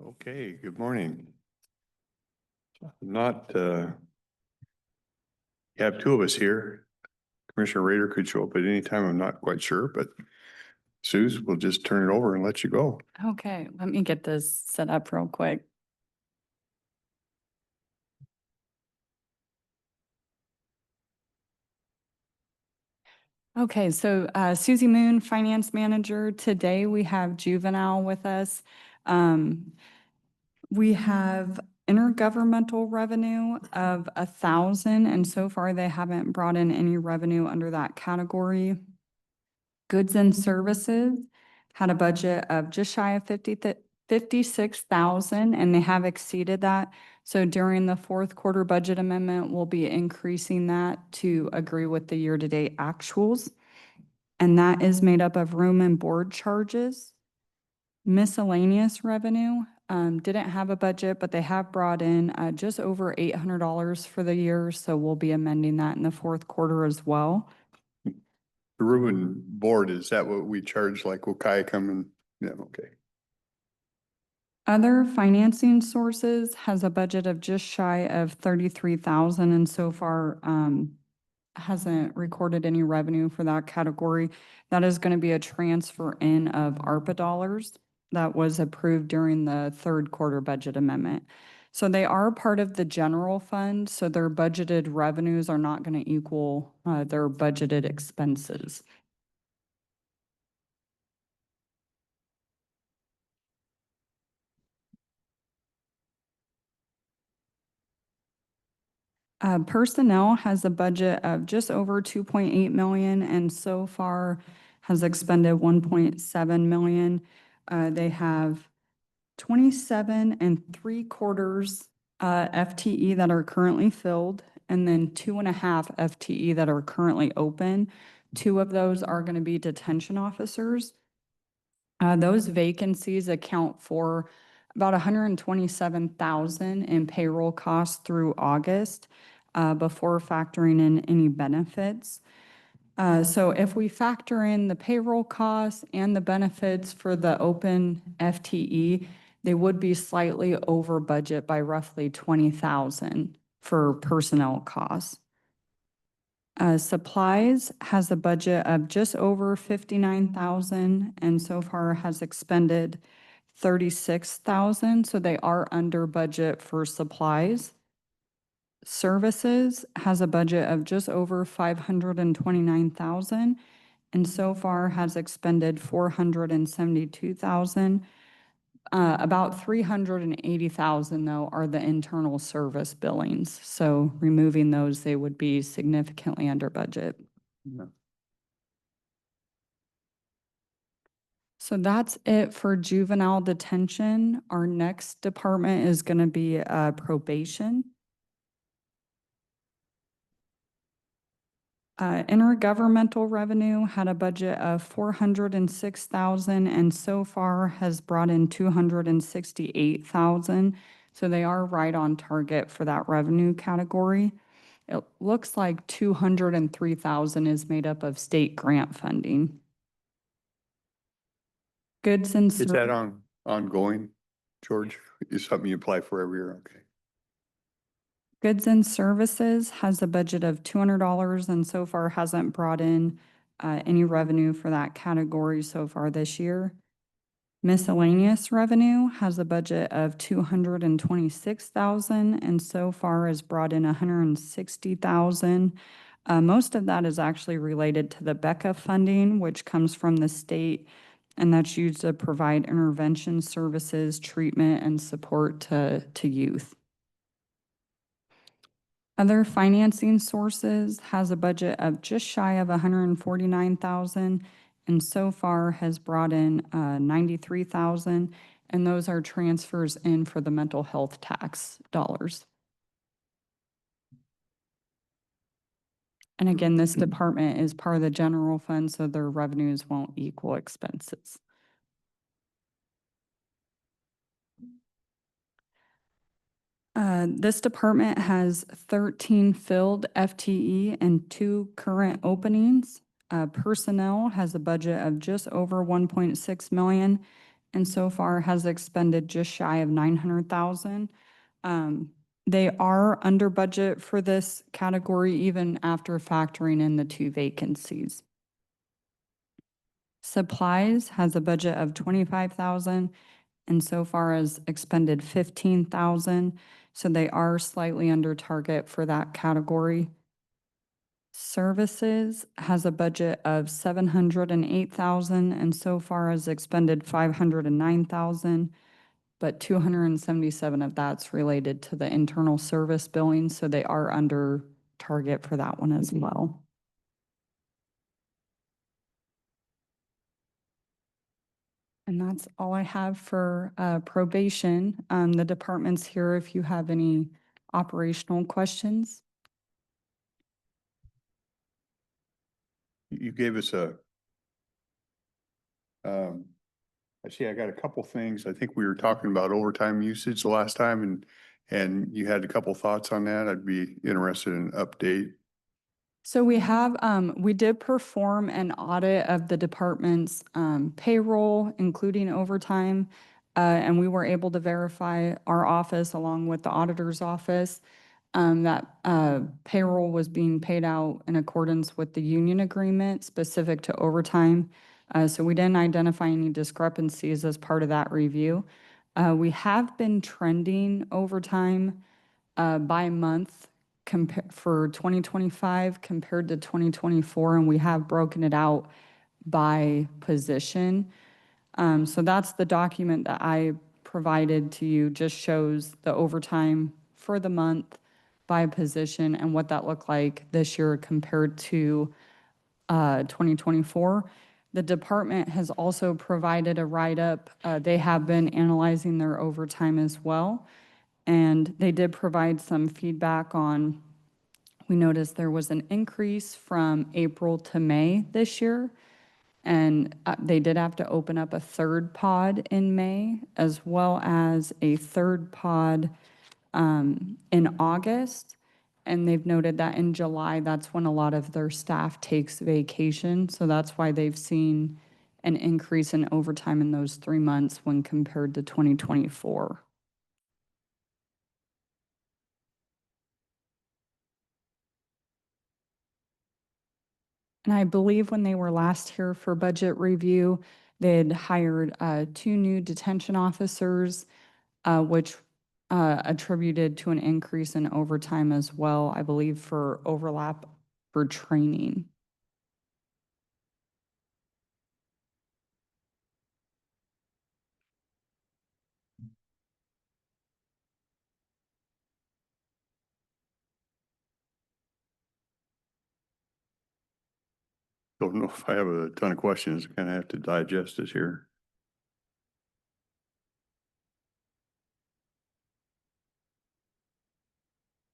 Okay, good morning. Not, you have two of us here. Commissioner Rader could show up at any time. I'm not quite sure, but Suze, we'll just turn it over and let you go. Okay, let me get this set up real quick. Okay, so Susie Moon, Finance Manager. Today we have Juvenile with us. We have intergovernmental revenue of 1,000, and so far they haven't brought in any revenue under that category. Goods and services had a budget of just shy of 56,000, and they have exceeded that. So during the fourth quarter budget amendment, we'll be increasing that to agree with the year-to-date actuals. And that is made up of room and board charges. Miscellaneous revenue didn't have a budget, but they have brought in just over $800 for the year. So we'll be amending that in the fourth quarter as well. The room and board, is that what we charge like Wokai come and, yeah, okay. Other financing sources has a budget of just shy of 33,000 and so far hasn't recorded any revenue for that category. That is going to be a transfer in of ARPA dollars that was approved during the third quarter budget amendment. So they are part of the general fund, so their budgeted revenues are not going to equal their budgeted expenses. Personnel has a budget of just over 2.8 million and so far has expended 1.7 million. They have 27 3/4 FTE that are currently filled and then 2.5 FTE that are currently open. 2 of those are going to be detention officers. Those vacancies account for about 127,000 in payroll costs through August before factoring in any benefits. So if we factor in the payroll costs and the benefits for the open FTE, they would be slightly over budget by roughly 20,000 for personnel costs. Supplies has a budget of just over 59,000 and so far has expended 36,000. So they are under budget for supplies. Services has a budget of just over 529,000 and so far has expended 472,000. About 380,000 though are the internal service billings. So removing those, they would be significantly under budget. Yeah. So that's it for juvenile detention. Our next department is going to be probation. Intergovernmental revenue had a budget of 406,000 and so far has brought in 268,000. So they are right on target for that revenue category. It looks like 203,000 is made up of state grant funding. Goods and Is that ongoing, George? Is something you apply for every year? Okay. Goods and services has a budget of $200 and so far hasn't brought in any revenue for that category so far this year. Miscellaneous revenue has a budget of 226,000 and so far has brought in 160,000. Most of that is actually related to the BECA funding, which comes from the state, and that's used to provide intervention services, treatment, and support to youth. Other financing sources has a budget of just shy of 149,000 and so far has brought in 93,000 and those are transfers in for the mental health tax dollars. And again, this department is part of the general fund, so their revenues won't equal expenses. This department has 13 filled FTE and 2 current openings. Personnel has a budget of just over 1.6 million and so far has expended just shy of 900,000. They are under budget for this category even after factoring in the 2 vacancies. Supplies has a budget of 25,000 and so far has expended 15,000. So they are slightly under target for that category. Services has a budget of 708,000 and so far has expended 509,000. But 277 of that's related to the internal service billing, so they are under target for that one as well. And that's all I have for probation. The department's here if you have any operational questions. You gave us actually, I got a couple things. I think we were talking about overtime usage the last time and you had a couple thoughts on that. I'd be interested in an update. So we did perform an audit of the department's payroll, including overtime. And we were able to verify our office along with the auditor's office that payroll was being paid out in accordance with the union agreement specific to overtime. So we didn't identify any discrepancies as part of that review. We have been trending overtime by month for 2025 compared to 2024, and we have broken it out by position. So that's the document that I provided to you, just shows the overtime for the month by position and what that looked like this year compared to 2024. The department has also provided a write-up. They have been analyzing their overtime as well. And they did provide some feedback on, we noticed there was an increase from April to May this year. And they did have to open up a third pod in May, as well as a third pod in August. And they've noted that in July, that's when a lot of their staff takes vacation. So that's why they've seen an increase in overtime in those 3 months when compared to 2024. And I believe when they were last here for budget review, they had hired 2 new detention officers, which attributed to an increase in overtime as well, I believe for overlap for training. Don't know if I have a ton of questions. Kind of have to digest it here.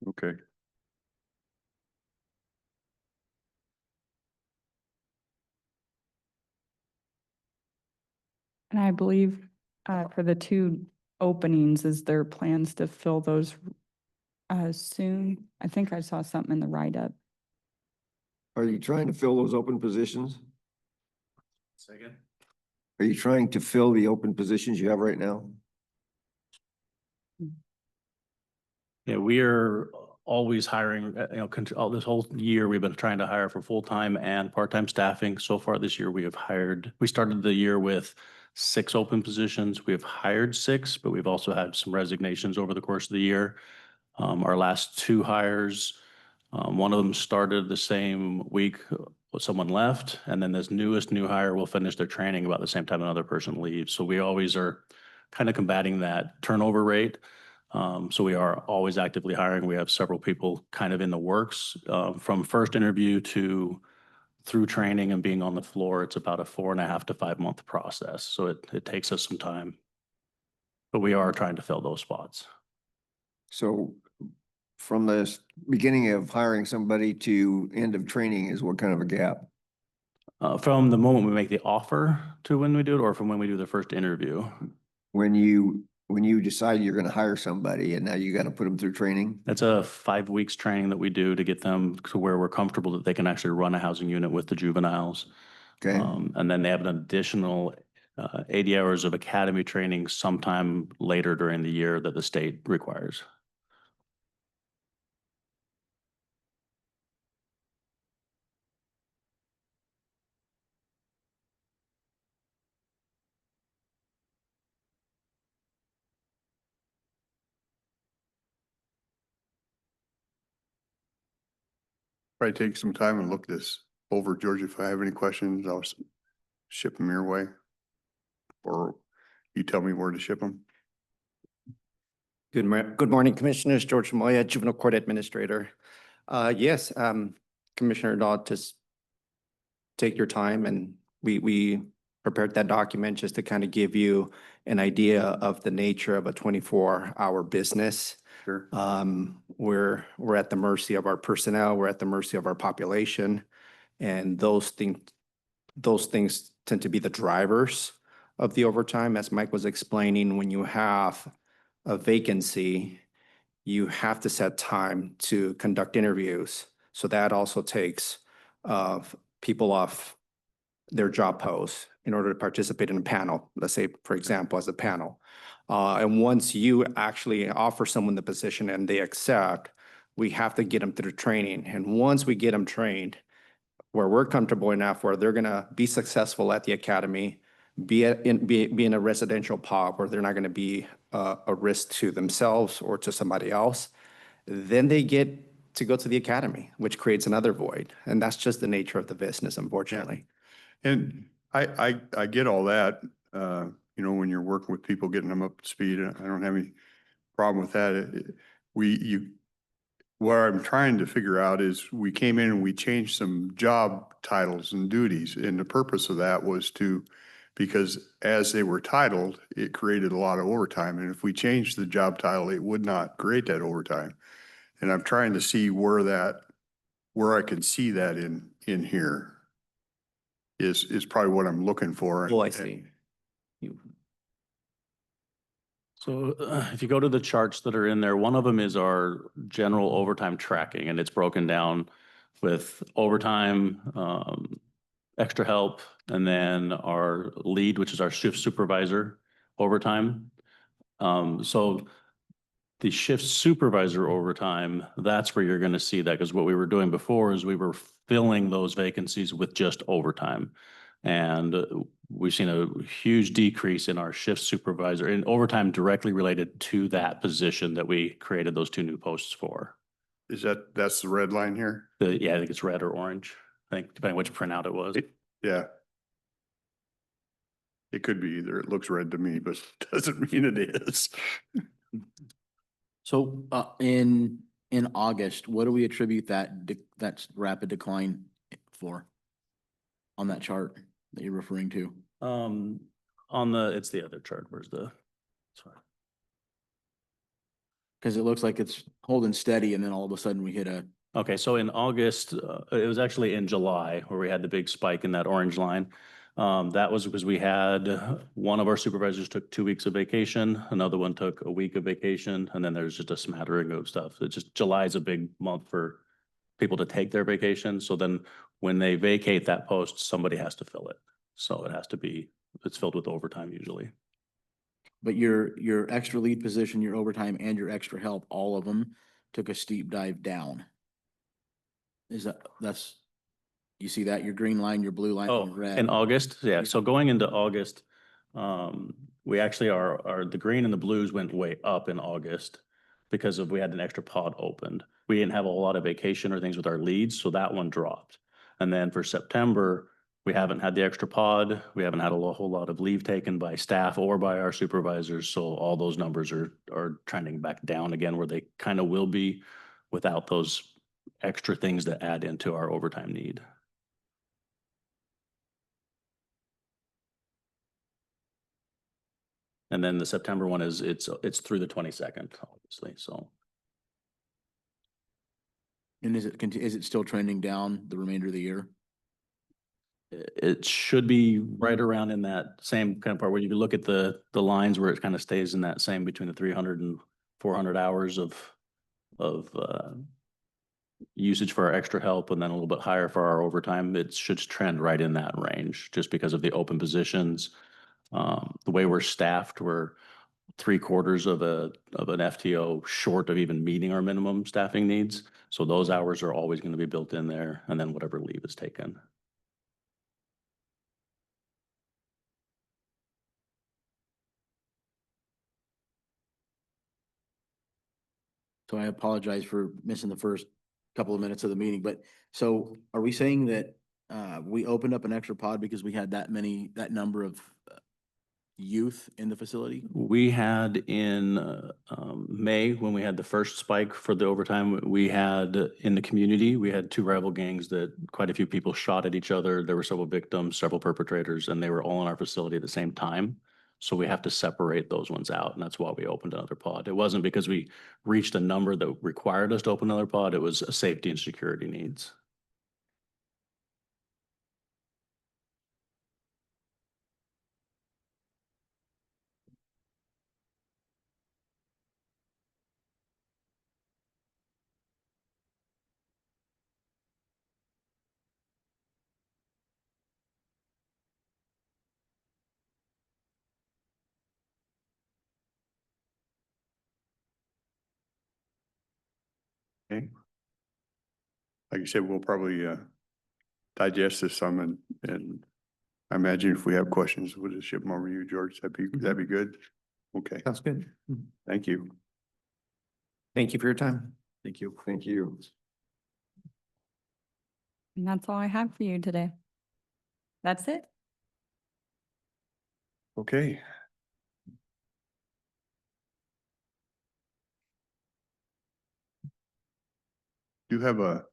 Okay. And I believe for the 2 openings, is there plans to fill those soon? I think I saw something in the write-up. Are you trying to fill those open positions? Second. Are you trying to fill the open positions you have right now? Yeah, we are always hiring, this whole year, we've been trying to hire for full-time and part-time staffing. So far this year, we started the year with 6 open positions. We have hired 6, but we've also had some resignations over the course of the year. Our last 2 hires, one of them started the same week someone left, and then this newest new hire will finish their training about the same time another person leaves. So we always are kind of combating that turnover rate. So we are always actively hiring. We have several people kind of in the works. From first interview to through training and being on the floor, it's about a 4.5 to 5 month process. So it takes us some time. But we are trying to fill those spots. So from the beginning of hiring somebody to end of training is what kind of a gap? From the moment we make the offer to when we do it, or from when we do the first interview? When you decide you're gonna hire somebody and now you gotta put them through training? That's a 5 weeks training that we do to get them to where we're comfortable that they can actually run a housing unit with the juveniles. Okay, And then they have an additional 80 hours of academy training sometime later during the year that the state requires. Probably take some time and look this over, George. If I have any questions, I'll ship them your way. Or you tell me where to ship them. Good morning, Commissioners. George Moya, Juvenile Court Administrator. Yes, Commissioner Dodd, just take your time, and we prepared that document just to kind of give you an idea of the nature of a 24-hour business. Sure. We're at the mercy of our personnel, we're at the mercy of our population, and those things tend to be the drivers of the overtime. As Mike was explaining, when you have a vacancy, you have to set time to conduct interviews. So that also takes people off their job posts in order to participate in a panel, let's say, for example, as a panel. And once you actually offer someone the position and they accept, we have to get them through training. And once we get them trained, where we're comfortable enough, where they're gonna be successful at the academy, be in a residential pod where they're not gonna be a risk to themselves or to somebody else, then they get to go to the academy, which creates another void. And that's just the nature of the business, unfortunately. And I get all that, you know, when you're working with people, getting them up to speed, I don't have any problem with that. What I'm trying to figure out is we came in and we changed some job titles and duties. And the purpose of that was because as they were titled, it created a lot of overtime. And if we changed the job title, it would not create that overtime. And I'm trying to see where I can see that in here is probably what I'm looking for. Oh, I see. So if you go to the charts that are in there, one of them is our general overtime tracking, and it's broken down with overtime, extra help, and then our lead, which is our shift supervisor overtime. So the shift supervisor overtime, that's where you're going to see that, because what we were doing before is we were filling those vacancies with just overtime. And we've seen a huge decrease in our shift supervisor in overtime directly related to that position that we created those two new posts for. That's the red line here? Yeah, I think it's red or orange, I think, depending which printout it was. Yeah. It could be either. It looks red to me, but doesn't mean it is. So in August, what do we attribute that rapid decline for on that chart that you're referring to? It's the other chart. Where's the, sorry. Because it looks like it's holding steady and then all of a sudden we hit Okay, so in August, it was actually in July where we had the big spike in that orange line. That was because we had one of our supervisors took 2 weeks of vacation, another one took a week of vacation, and then there's just a smattering of stuff. It's just July is a big month for people to take their vacation. So then when they vacate that post, somebody has to fill it. So it's filled with overtime usually. but your extra lead position, your overtime and your extra help, all of them took a steep dive down. You see that, your green line, your blue line, Oh, and red. in August, yeah. So going into August, we actually the green and the blues went way up in August because we had an extra pod opened. We didn't have a whole lot of vacation or things with our leads, so that one dropped. And then for September, we haven't had the extra pod. We haven't had a whole lot of leave taken by staff or by our supervisors. So all those numbers are trending back down again, where they kind of will be without those extra things that add into our overtime need. And then the September one it's through the 22nd, obviously, so. And is it still trending down the remainder of the year? It should be right around in that same kind of part where you can look at the lines where it kind of stays in that same between the 300 and 400 hours of usage for our extra help, and then a little bit higher for our overtime. It should trend right in that range just because of the open positions. The way we're staffed, we're 3/4 of an FTO short of even meeting our minimum staffing needs. So those hours are always going to be built in there, and then whatever leave is taken. So I apologize for missing the first couple of minutes of the meeting, but so are we saying that we opened up an extra pod because we had that number of youth in the facility? We had in May, when we had the first spike for the overtime, we had in the community, we had two rival gangs that quite a few people shot at each other. There were several victims, several perpetrators, and they were all in our facility at the same time. So we have to separate those ones out, and that's why we opened another pod. It wasn't because we reached a number that required us to open another pod. It was a safety and security needs. Okay. Like you said, we'll probably digest this some and I imagine if we have questions, we'll just ship them over to you, George. That'd be good. Okay, Sounds good. thank you. Thank you for your time. Thank you. Thank you. And that's all I have for you today. That's it. Okay. Do have a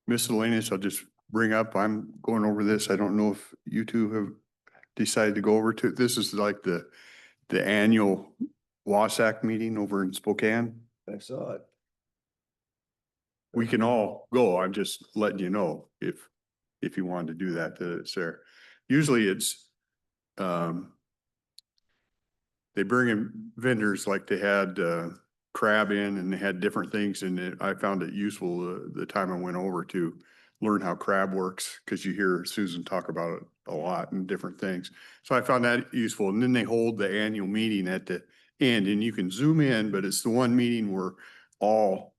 miscellaneous I'll just bring up. I'm going over this. I don't know if you two have decided to go over to, this is like the annual WASAC meeting over in Spokane. I saw it. We can all go. I'm just letting you know if you wanted to do that, that it's there. Usually it's, they bring in vendors like they had, crab in and they had different things and I found it useful the time I went over to learn how crab works because you hear Susan talk about it a lot and different things. So I found that useful. And then they hold the annual meeting at the end and you can zoom in, but it's the one meeting where all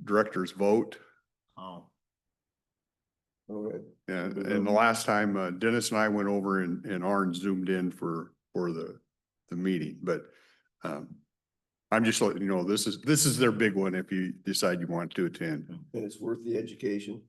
directors vote. Oh. Okay. And the last time Dennis and I went over and Arn zoomed in for the meeting, but I'm just letting you know, this is their big one if you decide you want to attend. And it's worth the education.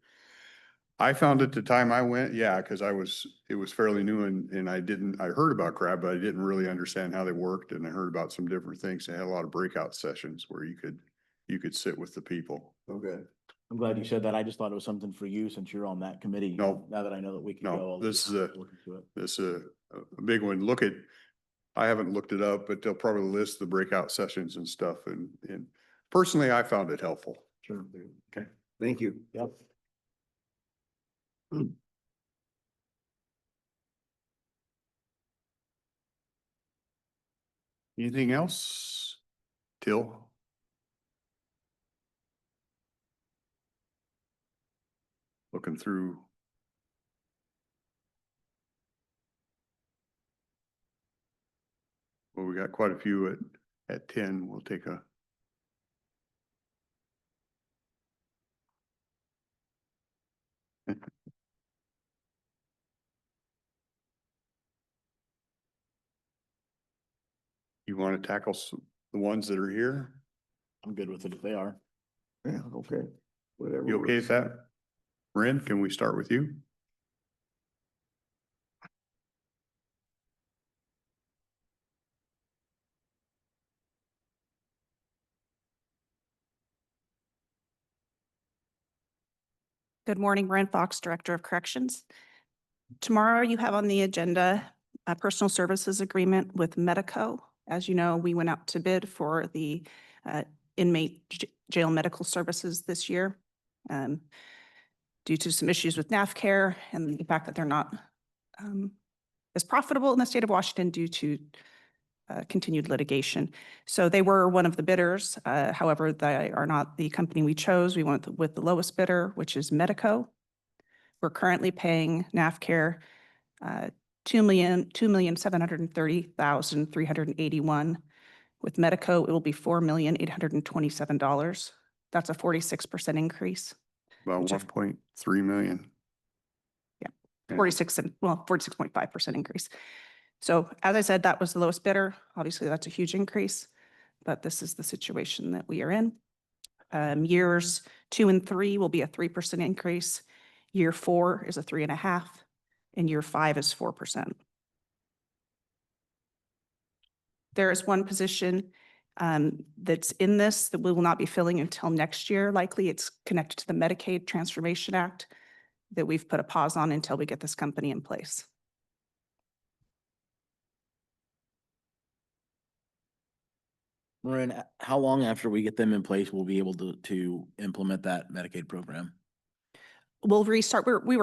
I found at the time I went, yeah, because it was fairly new and I heard about crab, but I didn't really understand how they worked and I heard about some different things. They had a lot of breakout sessions where you could sit with the people. Okay. I'm glad you said that. I just thought it was something for you since you're on that committee. No. Now that I know that we can No, go. I'll this is look into it. This is a big one. I haven't looked it up, but they'll probably list the breakout sessions and stuff and personally, I found it helpful. Sure. Okay. Thank you. Yep. Anything else? Till? Looking through. Well, we got quite a few at 10. We'll take a. You want to tackle the ones that are here? I'm good with it if they are. Yeah, okay. Whatever. You okay with that? Ren, can we start with you? Good morning, Brent Fox, Director of Corrections. Tomorrow you have on the agenda a personal services agreement with Medico. As you know, we went out to bid for the inmate jail medical services this year. Due to some issues with NAFCare and the fact that they're not as profitable in the state of Washington due to continued litigation. So they were one of the bidders. However, they are not the company we chose. We went with the lowest bidder, which is Medico. We're currently paying NAFCare $2,730,381. With Medico, it will be $4,827. That's a 46% increase. About Which of- 1.3 million. Yeah, Yeah. 46.5% increase. So as I said, that was the lowest bidder. Obviously, that's a huge increase, but this is the situation that we are in. Years 2 and 3 will be a 3% increase. Year 4 is a 3.5%, and year 5 is 4%. There is one position that's in this that we will not be filling until next year. Likely, it's connected to the Medicaid Transformation Act that we've put a pause on until we get this company in place. Marin, how long after we get them in place, we'll be able to implement that Medicaid program? We'll restart. We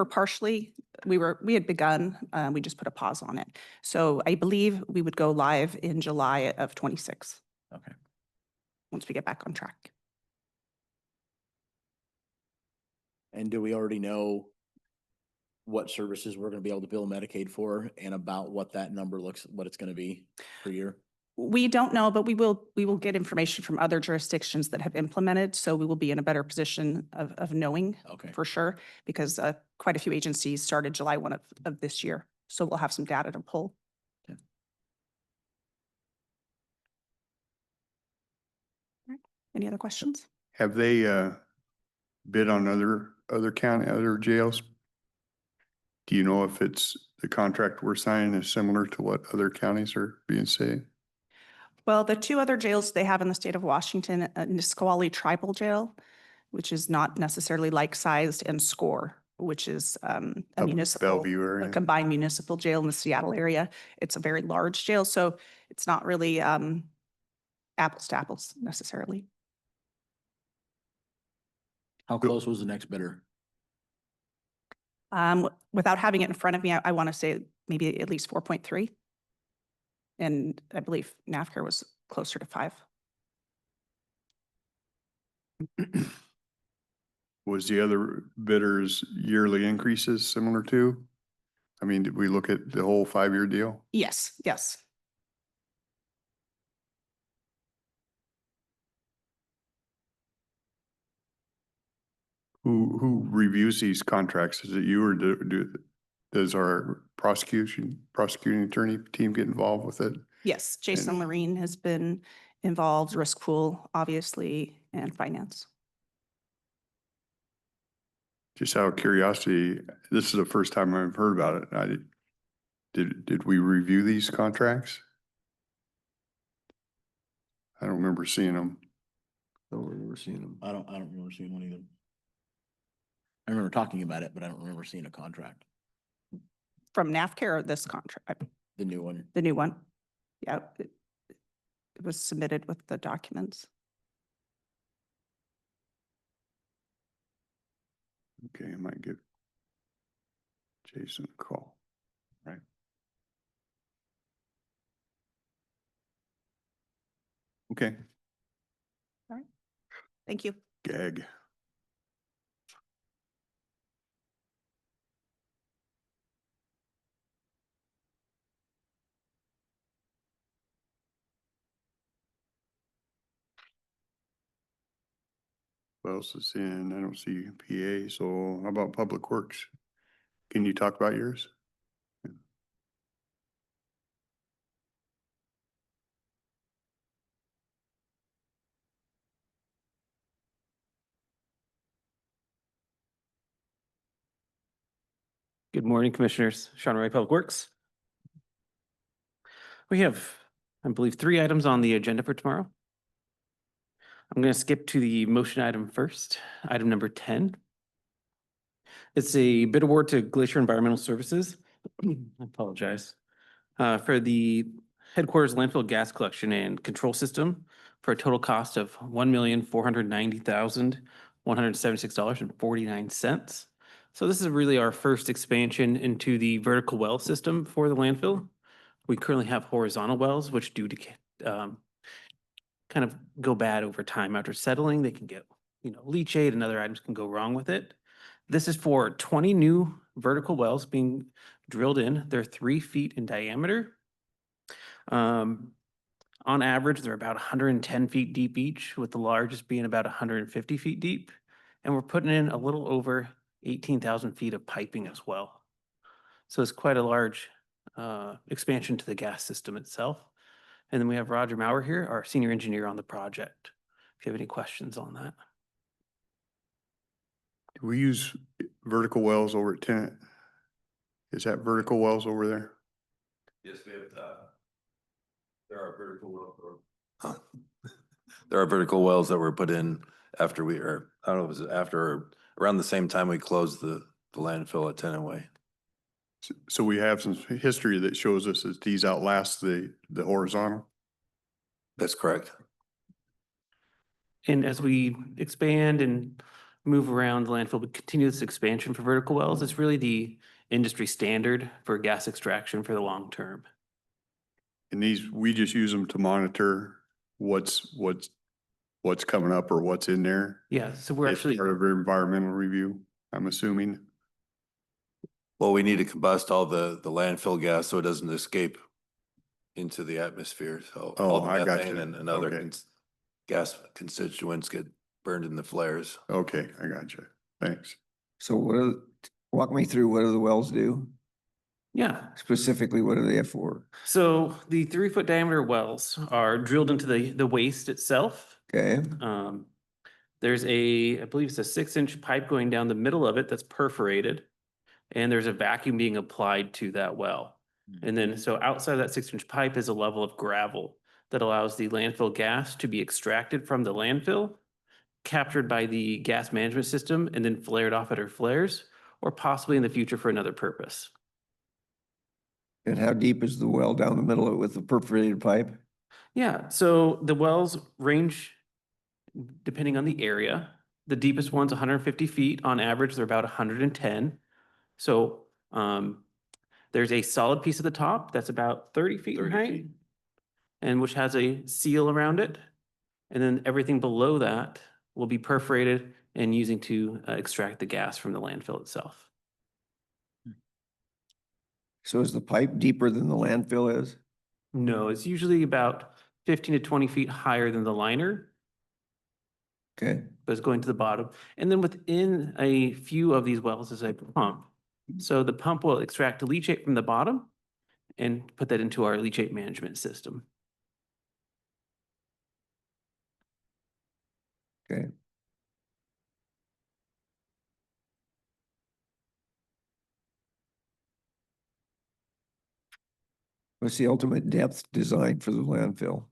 had begun, we just put a pause on it. So I believe we would go live in July of 26, Okay. once we get back on track. And do we already know what services we're gonna be able to bill Medicaid for and about what that number what it's gonna be per year? We don't know, but we will get information from other jurisdictions that have implemented. So we will be in a better position of knowing Okay. for sure, because quite a few agencies started July 1 of this year. So we'll have some data to pull. Okay. All right. Any other questions? Have they bid on other jails? Do you know if it's the contract we're signing is similar to what other counties are being saying? Well, the 2 other jails they have in the state of Washington, Nisqually Tribal Jail, which is not necessarily like-sized, and SCORE, which is a Up municipal, Bellevue a area. combined municipal jail in the Seattle area. It's a very large jail, so it's not really apples to apples necessarily. How close was the next bidder? Without having it in front of me, I want to say maybe at least 4.3. And I believe NAFCA was closer to 5. Was the other bidders' yearly increases similar to? I mean, did we look at the whole 5-year deal? Yes, yes. Who reviews these contracts? Is it you or does our prosecuting attorney team get involved with it? Yes, Jason Loreen has been involved, risk pool, obviously, and finance. Just out of curiosity, this is the first time I've heard about it. Did we review these contracts? I don't remember seeing them. Don't remember seeing them. I don't remember seeing one either. I remember talking about it, but I don't remember seeing a contract, From NAFCA or this contract, the new one. the new one? Yeah, it was submitted with the documents. Okay, I might give Jason a call. Right. Okay, Thank you. gag. What else is in? I don't see PA, so how about Public Works? Can you talk about yours? Good morning, Commissioners. Sean Ray, Public Works. We have, I believe, 3 items on the agenda for tomorrow. I'm going to skip to the motion item first, item number 10. It's a bid award to Glacier Environmental Services. I apologize. For the headquarters landfill gas collection and control system for a total cost of $1,490,176.49. So this is really our first expansion into the vertical well system for the landfill. We currently have horizontal wells, which do kind of go bad over time after settling. They can get, leachate and other items can go wrong with it. This is for 20 new vertical wells being drilled in. They're 3 feet in diameter. On average, they're about 110 feet deep each, with the largest being about 150 feet deep. And we're putting in a little over 18,000 feet of piping as well. So it's quite a large expansion to the gas system itself. And then we have Roger Maurer here, our senior engineer on the project. If you have any questions on that. Do we use vertical wells over at Tenant? Is that vertical wells over there? Yes, we have, there are vertical wells that were put in after we, or I don't know, was it after or around the same time we closed the landfill at Tenant Way? So we have some history that shows us that these outlast the horizontal. That's correct. And as we expand and move around the landfill, we continue this expansion for vertical wells. It's really the industry standard for gas extraction for the long term. And these, we just use them to monitor what's coming up or what's in there. Yeah, so we're As actually, part of our environmental review, I'm assuming. Well, we need to combust all the landfill gas so it doesn't escape into the atmosphere. So all the I got methane you. and other Okay. gas constituents get burned in the flares. Okay, I got you. Thanks. So walk me through, what do the wells do? yeah. Specifically, what are they for? So the 3-foot diameter wells are drilled into the waste itself. Okay, There's I believe it's a 6-inch pipe going down the middle of it that's perforated. And there's a vacuum being applied to that well. And then, so outside that 6-inch pipe is a level of gravel that allows the landfill gas to be extracted from the landfill, captured by the gas management system, and then flared off at our flares, or possibly in the future for another purpose. and how deep is the well down the middle of it with the perforated pipe? Yeah, so the wells range depending on the area. The deepest one's 150 feet. On average, they're about 110. So there's a solid piece at the top that's about 30 feet in 30 height, feet. and which has a seal around it. And then everything below that will be perforated and using to extract the gas from the landfill itself. So is the pipe deeper than the landfill is? No, it's usually about 15 to 20 feet higher than the liner, Okay, but it's going to the bottom. And then within a few of these wells is a pump. So the pump will extract the leachate from the bottom and put that into our leachate management system. okay. What's the ultimate depth design for the landfill?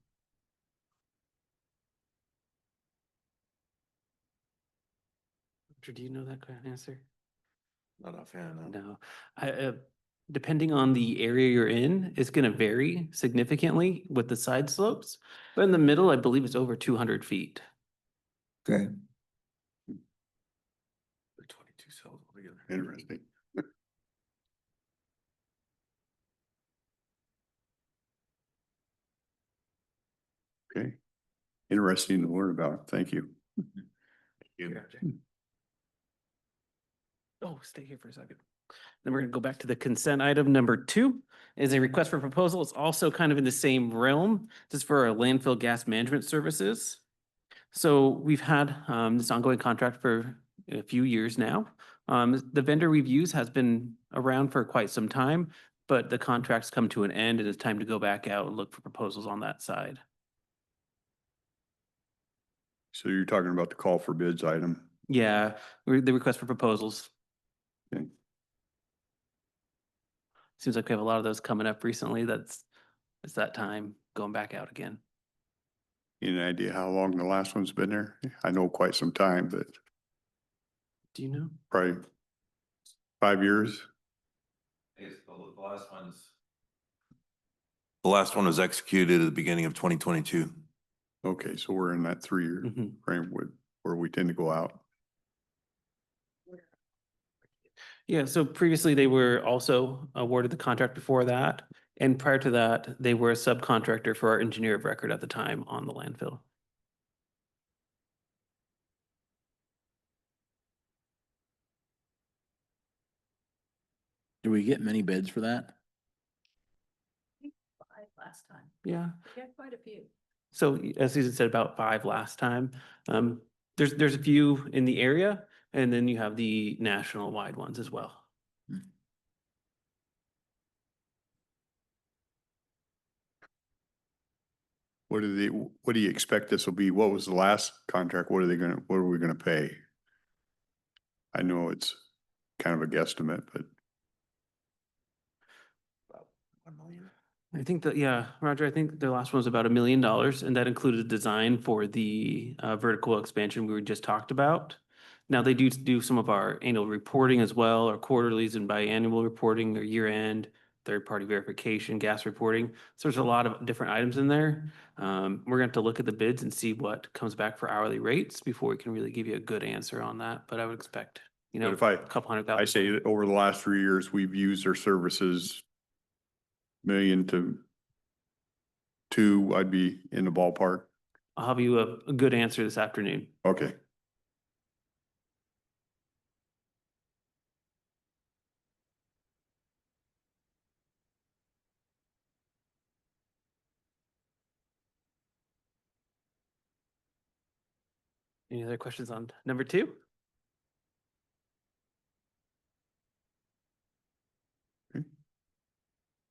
Do you know that kind of answer? Not offhand, no. No, depending on the area you're in, it's gonna vary significantly with the side slopes. But in the middle, I believe it's over 200 feet. Okay, 22 cells altogether. Interesting. Okay. Interesting to learn about. Thank you. Oh, stay here for a second. Then we're gonna go back to the consent item. Number 2 is a request for proposal. It's also kind of in the same realm. This is for our landfill gas management services. So we've had this ongoing contract for a few years now. The vendor we've used has been around for quite some time, but the contract's come to an end and it's time to go back out and look for proposals on that side. So you're talking about the call for bids item. Yeah, the request for proposals. Okay. Seems like we have a lot of those coming up recently. It's that time going back out again. Any idea how long the last one's been there? I know quite some time, but Do you know? probably 5 years. The last one was executed at the beginning of 2022. Okay, so we're in that 3-year Mhm. frame where we tend to go out. Yeah, so previously they were also awarded the contract before that. And prior to that, they were a subcontractor for our engineer of record at the time on the landfill. Do we get many bids for that? Last time. Yeah. Yeah, quite a few. So as Susan said, about 5 last time. There's a few in the area, and then you have the national wide ones as well. What do you expect this will be? What was the last contract? What are we gonna pay? I know it's kind of a guesstimate, but I think that, yeah, Roger, I think the last one was about $1 million, and that included design for the vertical expansion we just talked about. Now, they do some of our annual reporting as well, or quarterlies and biannual reporting, or year-end, third-party verification, gas reporting. So there's a lot of different items in there. We're gonna have to look at the bids and see what comes back for hourly rates before we can really give you a good answer on that. But I would expect, you know, if I- a couple $100,000. I say that over the last 3 years, we've used their services million to two, I'd be in the ballpark. I'll have you a good answer this afternoon. Okay. Any other questions on number 2? Okay.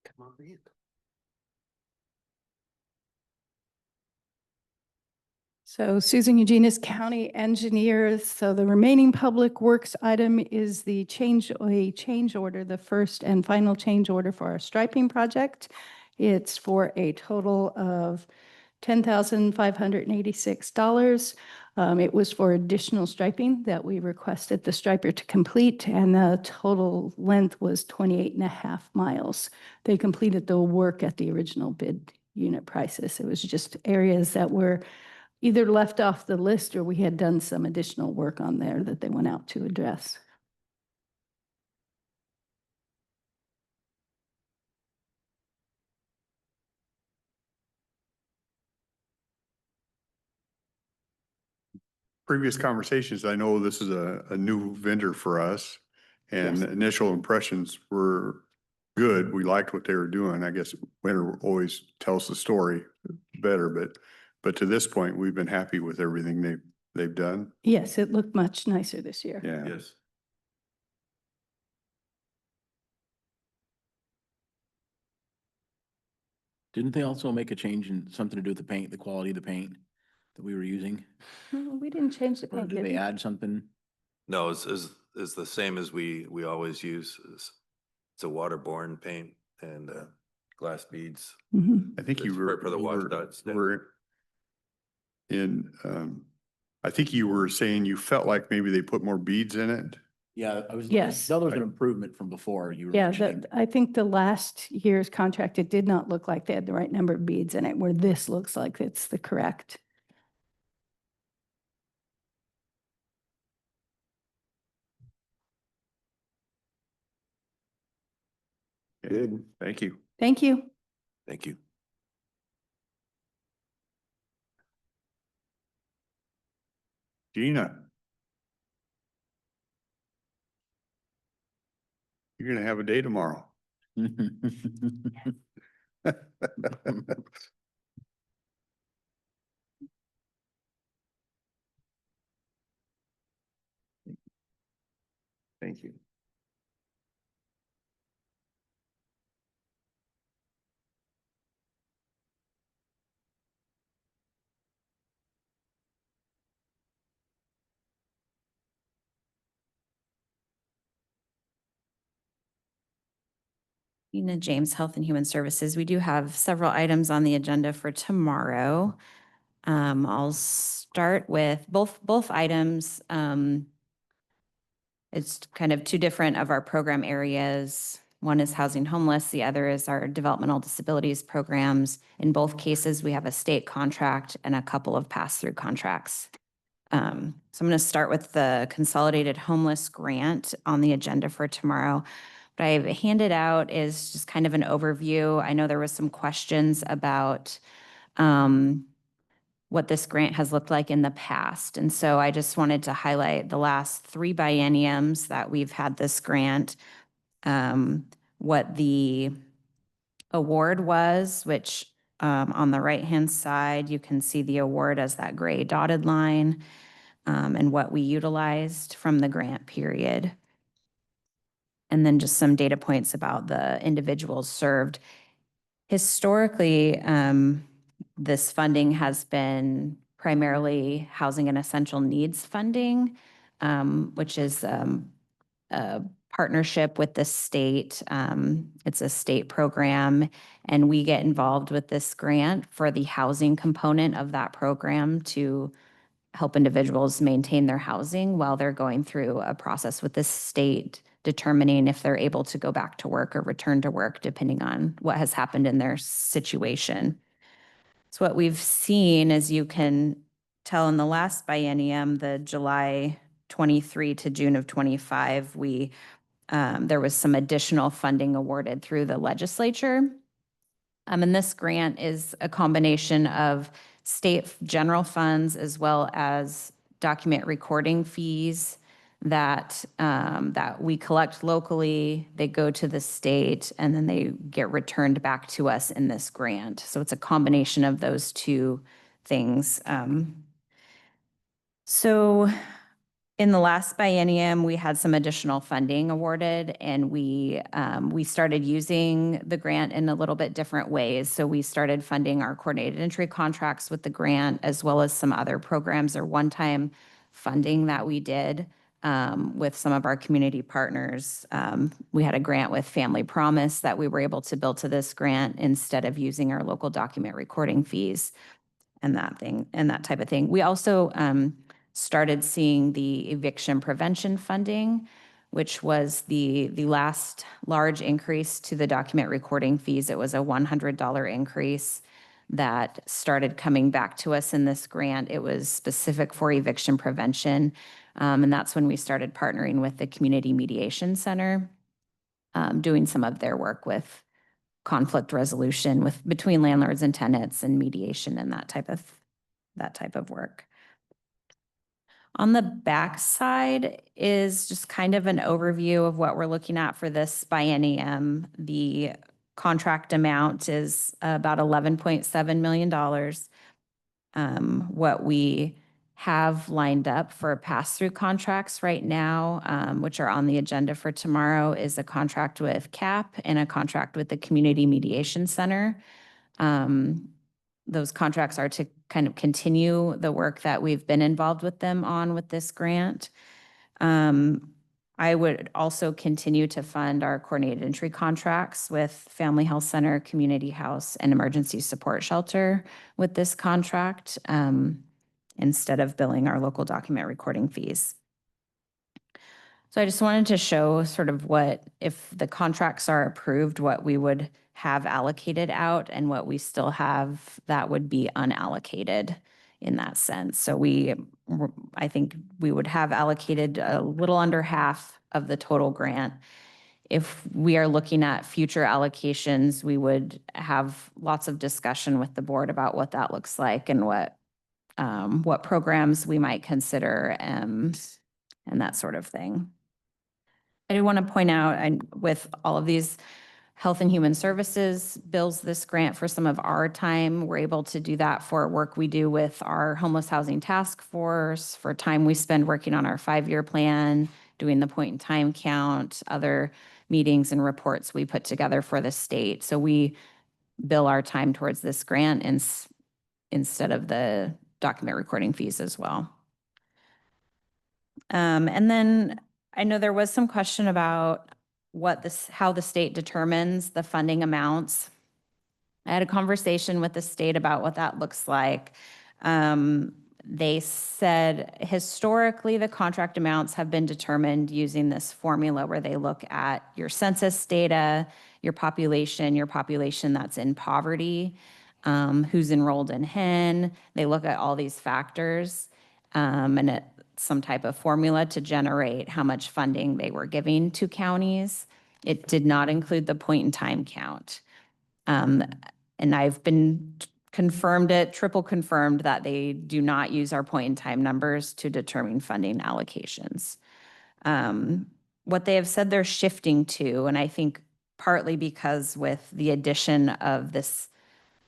Come on, Ian. So Susan Eugenius, County Engineer. So the remaining Public Works item is a change order, the first and final change order for our striping project. It's for a total of $10,586. It was for additional striping that we requested the striper to complete, and the total length was 28.5 miles. They completed the work at the original bid unit prices. It was just areas that were either left off the list or we had done some additional work on there that they went out to address. Previous conversations, I know this is a new vendor for us, and Yes. initial impressions were good. We liked what they were doing. I guess winter always tells the story better, but to this point, we've been happy with everything they've done. Yes, it looked much nicer this year. Yeah. Yes. Didn't they also make a change in something to do with the paint, the quality of the paint that we were using? We didn't change the Or paint, did did they we? add something? No, it's the same as we always use. It's a waterborne paint and glass beads. Mhm. I think It's you were. for the you were- washdowns, yeah. were in, I think you were saying you felt like maybe they put more beads in it. Yeah, I was. Yes. That was an improvement from before you were Yeah, mentioning. I think the last year's contract, it did not look like they had the right number of beads in it, where this looks like it's the correct. Good. Thank you. Thank you. Thank you. Gina. You're gonna have a day tomorrow. Thank you. Nina James, Health and Human Services. We do have several items on the agenda for tomorrow. I'll start with both items. It's kind of two different of our program areas. One is housing homeless, the other is our developmental disabilities programs. In both cases, we have a state contract and a couple of pass-through contracts. So I'm going to start with the consolidated homeless grant on the agenda for tomorrow. What I've handed out is just kind of an overview. I know there was some questions about what this grant has looked like in the past. And so I just wanted to highlight the last 3 bienniums that we've had this grant. what the award was, which on the right-hand side, you can see the award as that gray dotted line, and what we utilized from the grant period. And then just some data points about the individuals served. Historically, this funding has been primarily housing and essential needs funding, which is a partnership with the state. It's a state program, and we get involved with this grant for the housing component of that program to help individuals maintain their housing while they're going through a process with the state determining if they're able to go back to work or return to work, depending on what has happened in their situation. So what we've seen, as you can tell in the last biennium, the July 23 to June of 25, there was some additional funding awarded through the legislature. And this grant is a combination of state general funds as well as document recording fees that we collect locally. They go to the state and then they get returned back to us in this grant. So it's a combination of those two things. So in the last biennium, we had some additional funding awarded, and we started using the grant in a little bit different ways. So we started funding our coordinated entry contracts with the grant, as well as some other programs or one-time funding that we did with some of our community partners. We had a grant with Family Promise that we were able to bill to this grant instead of using our local document recording fees and that type of thing. We also started seeing the eviction prevention funding, which was the last large increase to the document recording fees. It was a $100 increase that started coming back to us in this grant. It was specific for eviction prevention. And that's when we started partnering with the Community Mediation Center, doing some of their work with conflict resolution between landlords and tenants and mediation and that type of work. On the back side is just kind of an overview of what we're looking at for this biennium. The contract amount is about $11.7 million. What we have lined up for pass-through contracts right now, which are on the agenda for tomorrow, is a contract with CAP and a contract with the Community Mediation Center. Those contracts are to kind of continue the work that we've been involved with them on with this grant. I would also continue to fund our coordinated entry contracts with Family Health Center, Community House, and Emergency Support Shelter with this contract, instead of billing our local document recording fees. So I just wanted to show sort of what, if the contracts are approved, what we would have allocated out and what we still have that would be unallocated in that sense. So I think we would have allocated a little under half of the total grant. If we are looking at future allocations, we would have lots of discussion with the board about what that looks like and what programs we might consider, and that sort of thing. I do want to point out, with all of these Health and Human Services bills this grant for some of our time. We're able to do that for work we do with our homeless housing task force, for time we spend working on our 5-year plan, doing the point in time count, other meetings and reports we put together for the state. So we bill our time towards this grant instead of the document recording fees as well. And then I know there was some question about how the state determines the funding amounts. I had a conversation with the state about what that looks like. They said historically the contract amounts have been determined using this formula where they look at your census data, your population that's in poverty, who's enrolled in HEN. They look at all these factors and some type of formula to generate how much funding they were giving to counties. It did not include the point in time count. And I've been triple confirmed that they do not use our point in time numbers to determine funding allocations. what they have said they're shifting to, and I think partly because with the addition of this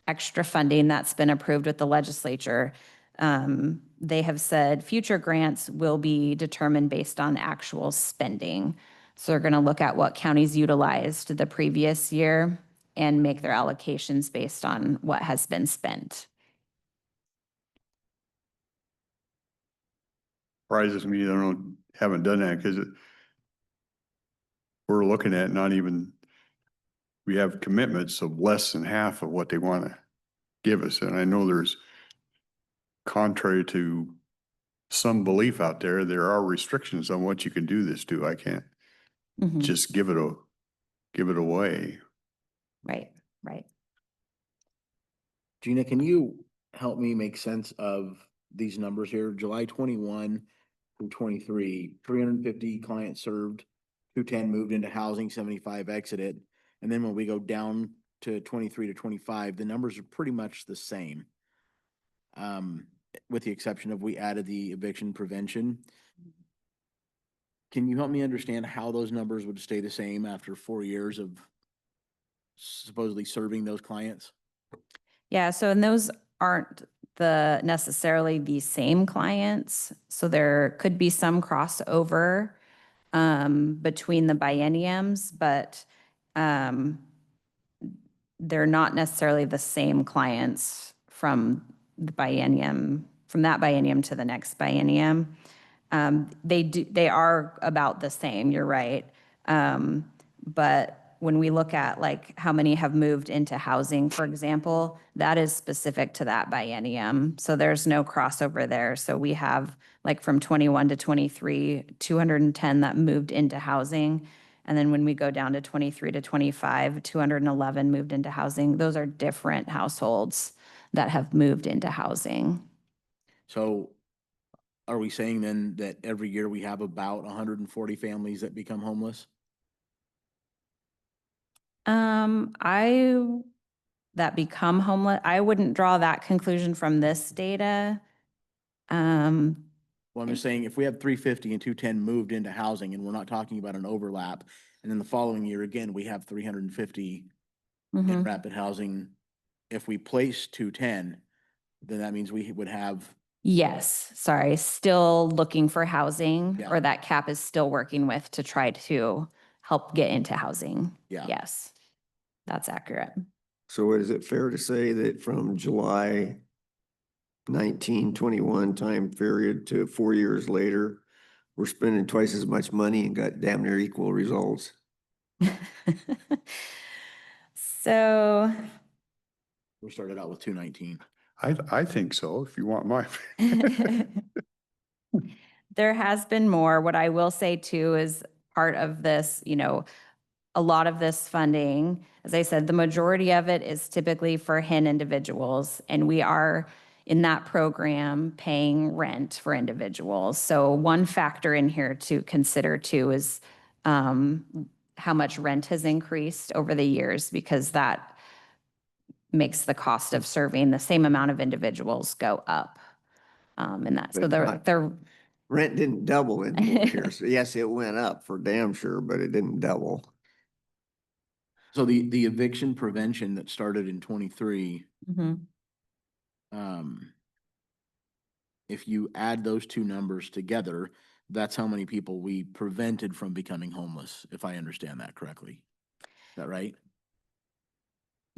extra funding that's been approved with the legislature, they have said future grants will be determined based on actual spending. So they're going to look at what counties utilized the previous year and make their allocations based on what has been spent. Surprises me, they haven't done that because we're looking at not even, we have commitments of less than half of what they want to give us. And I know there's, contrary to some belief out there, there are restrictions on what you can do this to. I can't Mhm. just give it away. Right, right. Gina, can you help me make sense of these numbers here? July 21 through 23, 350 clients served, 210 moved into housing, 75 exited. And then when we go down to 23 to 25, the numbers are pretty much the same. With the exception of we added the eviction prevention. Can you help me understand how those numbers would stay the same after 4 years of supposedly serving those clients? Yeah, so and those aren't necessarily the same clients. So there could be some crossover between the bienniums, but they're not necessarily the same clients from the biennium, from that biennium to the next biennium. They are about the same, you're right. But when we look at like how many have moved into housing, for example, that is specific to that biennium. So there's no crossover there. So we have like from 21 to 23, 210 that moved into housing. And then when we go down to 23 to 25, 211 moved into housing. Those are different households that have moved into housing. So are we saying then that every year we have about 140 families that become homeless? That become homeless, I wouldn't draw that conclusion from this data. Well, I'm just saying if we have 350 and 210 moved into housing and we're not talking about an overlap, and then the following year, again, we have 350 in Mhm. rapid housing. If we place 210, then that means we would have, Yes, sorry, still looking for housing, Yeah. or that CAP is still working with to try to help get into housing. Yeah. Yes, that's accurate. So is it fair to say that from July 1921 time period to 4 years later, we're spending twice as much money and got damn near equal results? So, we started out with 219. I think so, if you want my. there has been more. What I will say too is part of this, a lot of this funding, as I said, the majority of it is typically for HIN individuals, and we are in that program paying rent for individuals. So one factor in here to consider too is how much rent has increased over the years, because that makes the cost of serving the same amount of individuals go up. And that, so But they're Rent didn't double in 4 years. Yes, it went up for damn sure, but it didn't double. So the eviction prevention that started in 23, Mhm. If you add those two numbers together, that's how many people we prevented from becoming homeless, if I understand that correctly. Is that right?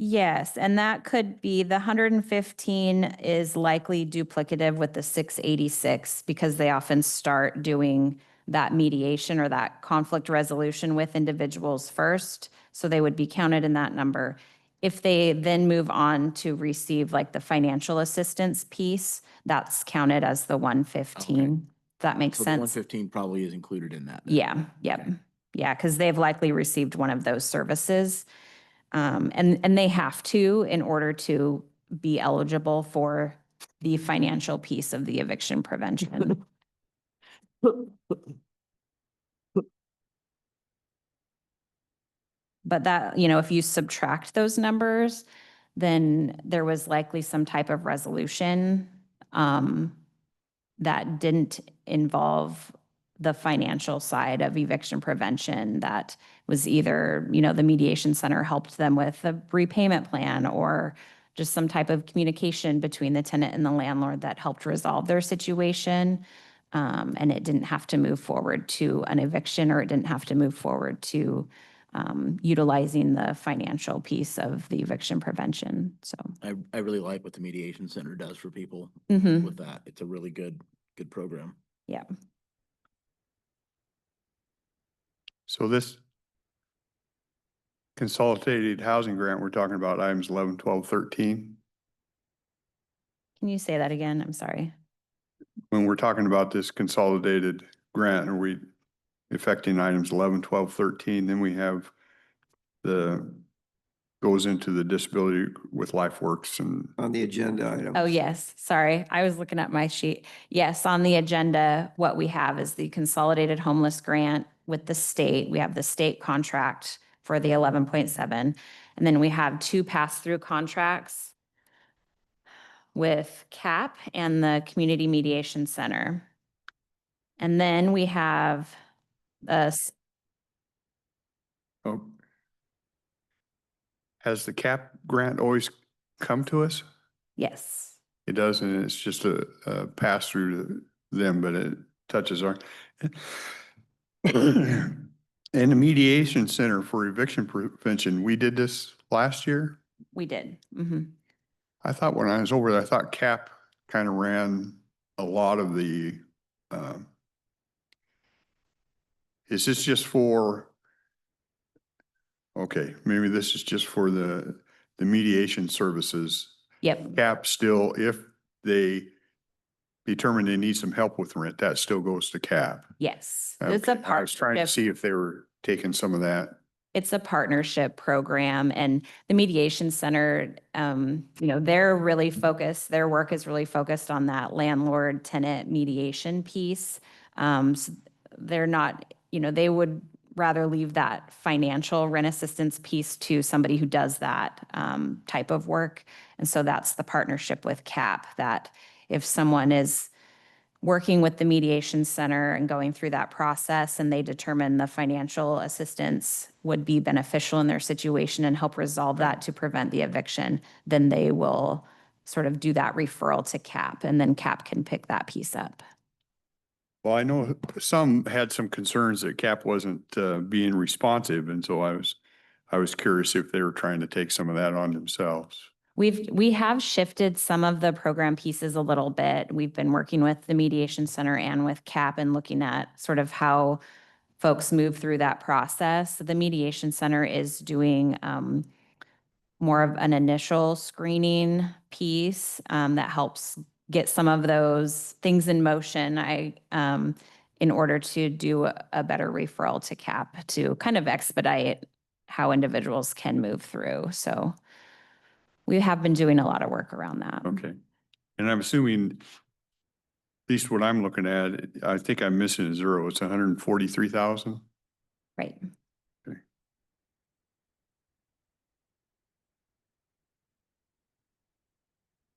Yes, and that could be, the 115 is likely duplicative with the 686 because they often start doing that mediation or that conflict resolution with individuals first. So they would be counted in that number. If they then move on to receive like the financial assistance piece, that's counted as the 115. That makes So the sense? 115 probably is included in that. then. Yeah, yep. Okay. Yeah, because they've likely received one of those services. And they have to in order to be eligible for the financial piece of the eviction prevention. But that, if you subtract those numbers, then there was likely some type of resolution that didn't involve the financial side of eviction prevention that was either, the mediation center helped them with a repayment plan or just some type of communication between the tenant and the landlord that helped resolve their situation. And it didn't have to move forward to an eviction, or it didn't have to move forward to utilizing the financial piece of the eviction prevention. So, I really like what the mediation center does for people mhm, with that. It's a really good program. yeah. So this consolidated housing grant, we're talking about items 11, 12, 13. Can you say that again? I'm sorry. When we're talking about this consolidated grant, are we affecting items 11, 12, 13? Then we have goes into the disability with LifeWorks and On the agenda item. Oh, yes. Sorry. I was looking at my sheet. Yes, on the agenda, what we have is the consolidated homeless grant with the state. We have the state contract for the 11.7. And then we have 2 pass-through contracts with CAP and the Community Mediation Center. And then we have oh. Has the CAP grant always come to us? yes. It does, and it's just a pass through to them, but it touches our. And the mediation center for eviction prevention, we did this last year. We did. Mhm. I thought when I was over there, I thought CAP kind of ran a lot of the, is this just for, okay, maybe this is just for the mediation services. Yep. CAP still, if they determine they need some help with rent, that still goes to CAP. Yes. It's a Okay, I was trying to partnership. see if they were taking some of that. It's a partnership program, and the mediation center, they're really focused, their work is really focused on that landlord tenant mediation piece. So they're not, they would rather leave that financial rent assistance piece to somebody who does that type of work. And so that's the partnership with CAP, that if someone is working with the mediation center and going through that process and they determine the financial assistance would be beneficial in their situation and help resolve that to prevent the eviction, then they will sort of do that referral to CAP, and then CAP can pick that piece up. Well, I know some had some concerns that CAP wasn't being responsive, and so I was curious if they were trying to take some of that on themselves. We have shifted some of the program pieces a little bit. We've been working with the mediation center and with CAP and looking at sort of how folks move through that process. The mediation center is doing more of an initial screening piece that helps get some of those things in motion. In order to do a better referral to CAP to kind of expedite how individuals can move through. So we have been doing a lot of work around that. Okay. And I'm assuming, at least what I'm looking at, I think I'm missing a zero. It's 143,000. Right.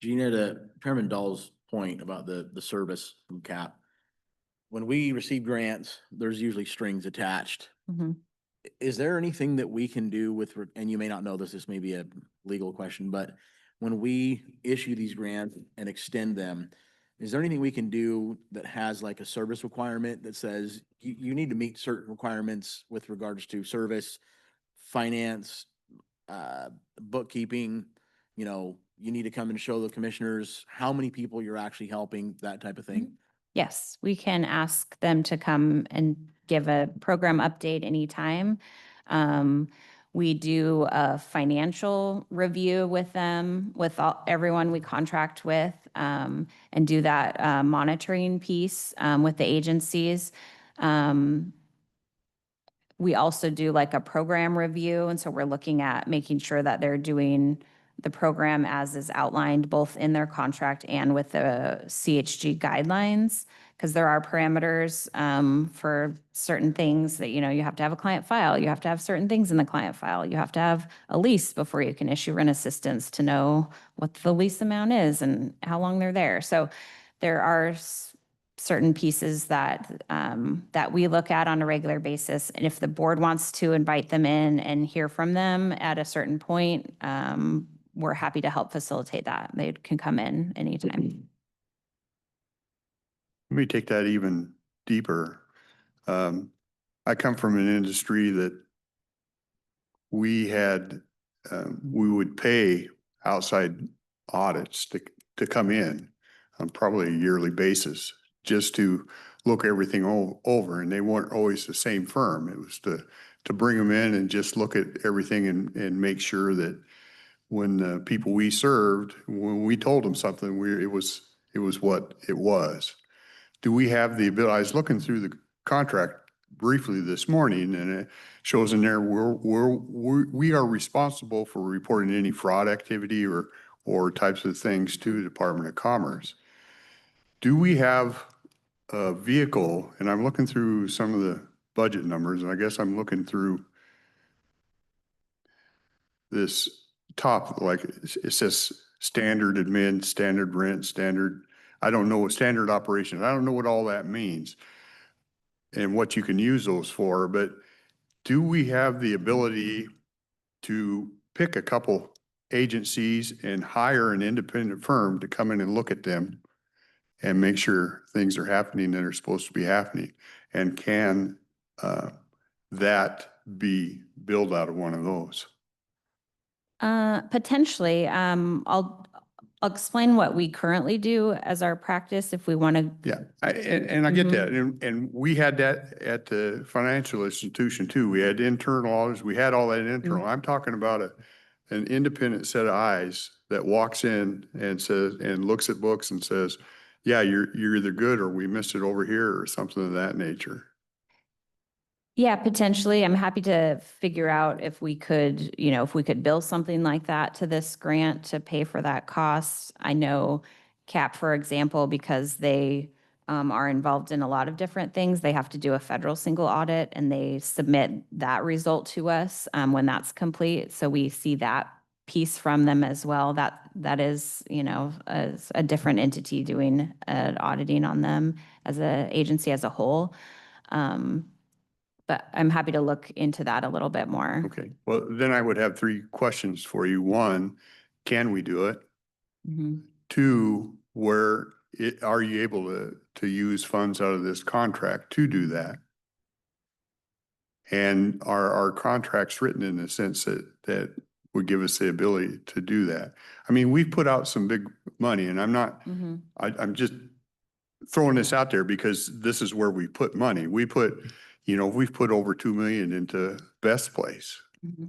Gina, to Chairman Dahl's point about the service from CAP, when we receive grants, there's usually strings attached. Mhm. Is there anything that we can do with, and you may not know this may be a legal question, but when we issue these grants and extend them, is there anything we can do that has like a service requirement that says you need to meet certain requirements with regards to service, finance, bookkeeping, you need to come and show the commissioners how many people you're actually helping, that type of thing? Yes, we can ask them to come and give a program update anytime. We do a financial review with them, with everyone we contract with, and do that monitoring piece with the agencies. We also do like a program review, and so we're looking at making sure that they're doing the program as is outlined both in their contract and with the CHG guidelines, because there are parameters for certain things that, you have to have a client file, you have to have certain things in the client file, you have to have a lease before you can issue rent assistance to know what the lease amount is and how long they're there. So there are certain pieces that, that we look at on a regular basis. And if the board wants to invite them in and hear from them at a certain point, we're happy to help facilitate that. They can come in anytime. Let me take that even deeper. I come from an industry that we had, we would pay outside audits to come in on probably a yearly basis, just to look everything over, and they weren't always the same firm. It was to bring them in and just look at everything and make sure that when the people we served, when we told them something, it was what it was. Do we have the ability? I was looking through the contract briefly this morning, and it shows in there we are responsible for reporting any fraud activity or types of things to the Department of Commerce. Do we have a vehicle? And I'm looking through some of the budget numbers, and I guess I'm looking through this top, like it says standard admin, standard rent, standard, I don't know what standard operation, I don't know what all that means and what you can use those for, but do we have the ability to pick a couple agencies and hire an independent firm to come in and look at them and make sure things are happening that are supposed to be happening? And can that be billed out of one of those? Potentially. I'll explain what we currently do as our practice if we want to. Yeah, and I get that. And we had that at the financial institution too. We had internal auditors. We had all that internal. I'm talking about an independent set of eyes that walks in and says, and looks at books and says, yeah, you're either good or we missed it over here or something of that nature. Yeah, potentially. I'm happy to figure out if we could, if we could bill something like that to this grant to pay for that cost. I know CAP, for example, because they are involved in a lot of different things, they have to do a federal single audit and they submit that result to us when that's complete. So we see that piece from them as well. That is, a different entity doing auditing on them as an agency as a whole. But I'm happy to look into that a little bit more. Okay, well, then I would have 3 questions for you. 1, can we do it? Mm-hmm. 2, are you able to use funds out of this contract to do that? And are our contracts written in the sense that would give us the ability to do that? I mean, we've put out some big money, and I'm not, I'm just throwing this out there because this is where we put money. We put, we've put over 2 million into Best Place.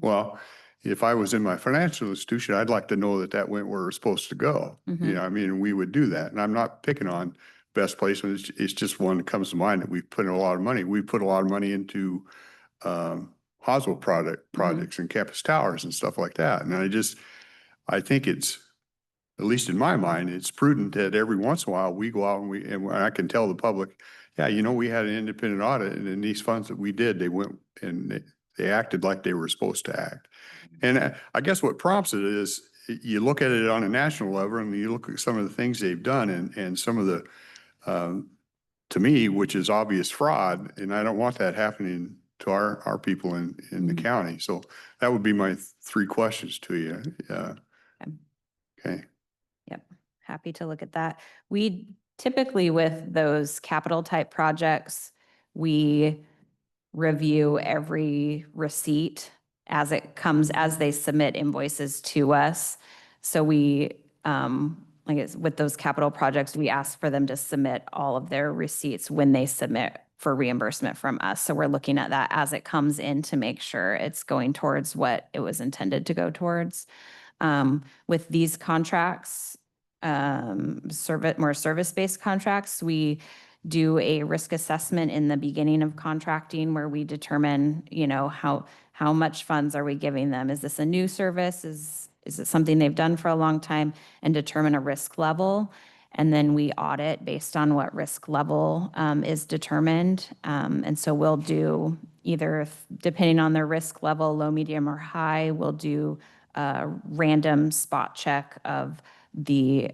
Well, if I was in my financial institution, I'd like to know that went where it's supposed to go. I mean, we would do that. And I'm not picking on Best Place. It's just one that comes to mind that we've put in a lot of money. We put a lot of money into Hoswell projects and Campus Towers and stuff like that. And I think it's, at least in my mind, it's prudent that every once in a while we go out and I can tell the public, yeah, we had an independent audit, and in these funds that we did, they went and they acted like they were supposed to act. And I guess what prompts it is you look at it on a national level and you look at some of the things they've done and some of the, to me, which is obvious fraud, and I don't want that happening to our people in the county. So that would be my 3 questions to you. Okay. Yep. Happy to look at that. We typically, with those capital type projects, we review every receipt as it comes, as they submit invoices to us. So we, with those capital projects, we ask for them to submit all of their receipts when they submit for reimbursement from us. So we're looking at that as it comes in to make sure it's going towards what it was intended to go towards. With these contracts, more service-based contracts, we do a risk assessment in the beginning of contracting where we determine, how much funds are we giving them? Is this a new service? Is it something they've done for a long time? And determine a risk level. And then we audit based on what risk level is determined. And so we'll do either, depending on their risk level, low, medium, or high, we'll do a random spot check of the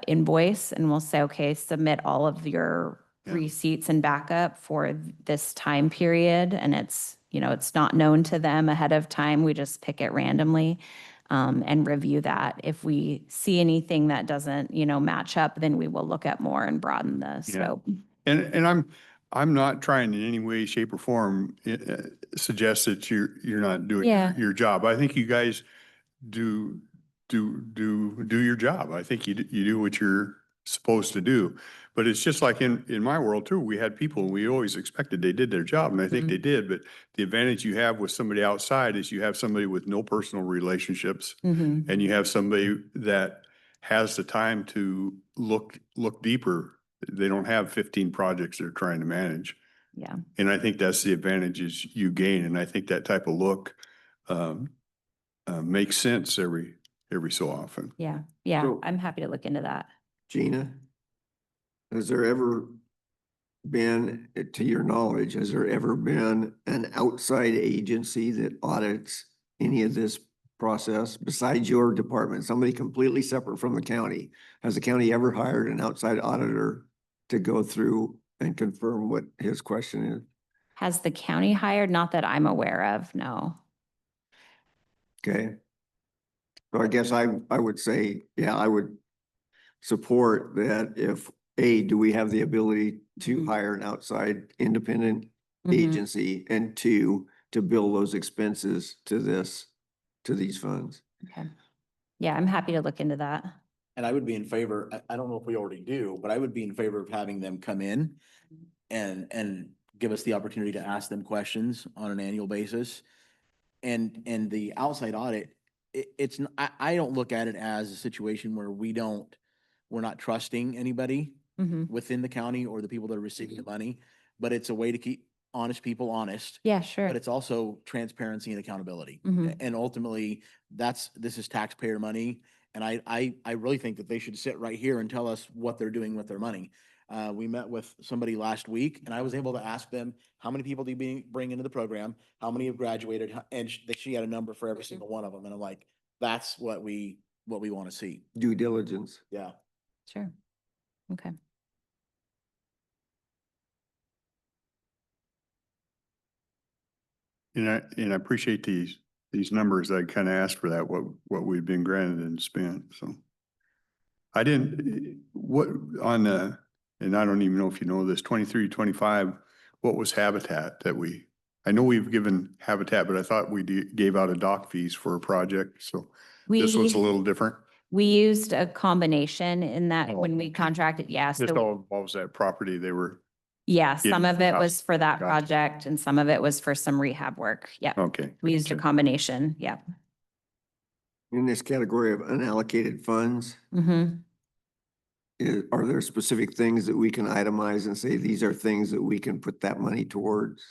invoice and we'll say, okay, submit all of your Yeah. receipts and backup for this time period. And it's, it's not known to them ahead of time. We just pick it randomly and review that. If we see anything that doesn't, match up, then we will look at more and broaden the scope. And I'm not trying in any way, shape or form suggest that you're not doing Yeah. your job. I think you guys do your job. I think you do what you're supposed to do. But it's just like in my world too, we had people, we always expected they did their job, and I think they did. But the advantage you have with somebody outside is you have somebody with no personal relationships, Mhm. and you have somebody that has the time to look deeper. They don't have 15 projects they're trying to manage. Yeah. And I think that's the advantages you gain. And I think that type of look makes sense every so often. Yeah. Yeah. So- I'm happy to look into that. Gina, has there ever been, to your knowledge, has there ever been an outside agency that audits any of this process besides your department, somebody completely separate from the county? Has the county ever hired an outside auditor to go through and confirm what his question is? Has the county hired? Not that I'm aware of, no. Okay. So I guess I would say, yeah, I would support that if, do we have the ability to Mhm. hire an outside independent Mhm. agency, and two, to bill those expenses to these funds? Okay. Yeah, I'm happy to look into that. And I would be in favor, I don't know if we already do, but I would be in favor of having them come in and give us the opportunity to ask them questions on an annual basis. And the outside audit, I don't look at it as a situation where we're not trusting anybody Mhm. within the county or the people that are receiving the money, but it's a way to keep honest people honest. Yeah, sure. But it's also transparency and accountability. Mhm. And ultimately, this is taxpayer money. And I really think that they should sit right here and tell us what they're doing with their money. We met with somebody last week and I was able to ask them, how many people do you bring into the program? How many have graduated? And she had a number for every single one of them. And I'm like, that's what we want to see. Due diligence. Yeah. Sure. Okay. And I appreciate these numbers. I kind of asked for that, what we've been granted and spent, so. I didn't, what, on the, and I don't even know if you know this, 23, 25, what was Habitat that I know we've given Habitat, but I thought we gave out a dock fees for a project, so this was a little different. We used a combination in that Oh, when we contracted, yeah. Just So, all involves that property they were, yeah, some getting of it house- was for that Gotcha. project and some of it was for some rehab work. Yeah. okay. We used a gotcha. combination. Yeah. In this category of unallocated funds, Mm-hmm. are there specific things that we can itemize and say, these are things that we can put that money towards?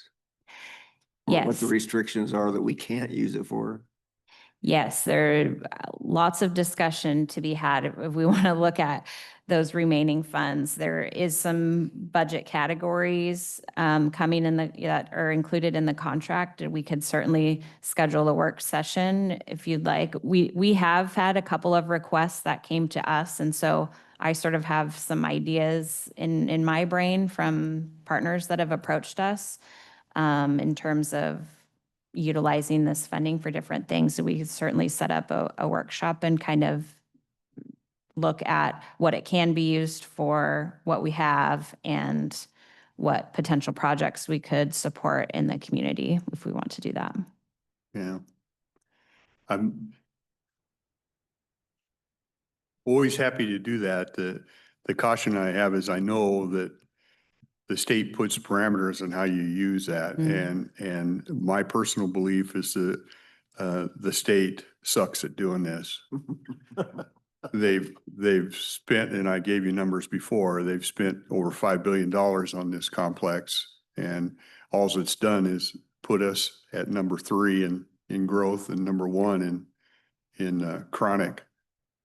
Or what the Yes. restrictions are that we can't use it for? Yes, there are lots of discussion to be had if we want to look at those remaining funds. There is some budget categories coming in that are included in the contract. And we could certainly schedule a work session if you'd like. We have had a couple of requests that came to us. And so I sort of have some ideas in my brain from partners that have approached us in terms of utilizing this funding for different things. So we could certainly set up a workshop and kind of look at what it can be used for, what we have, and what potential projects we could support in the community if we want to do that. Yeah. I'm always happy to do that. The caution I have is I know that the state puts parameters on how you use that. And my personal belief is that the state sucks at doing this. They've spent, and I gave you numbers before, they've spent over $5 billion on this complex. And all it's done is put us at number 3 in growth and number 1 in chronic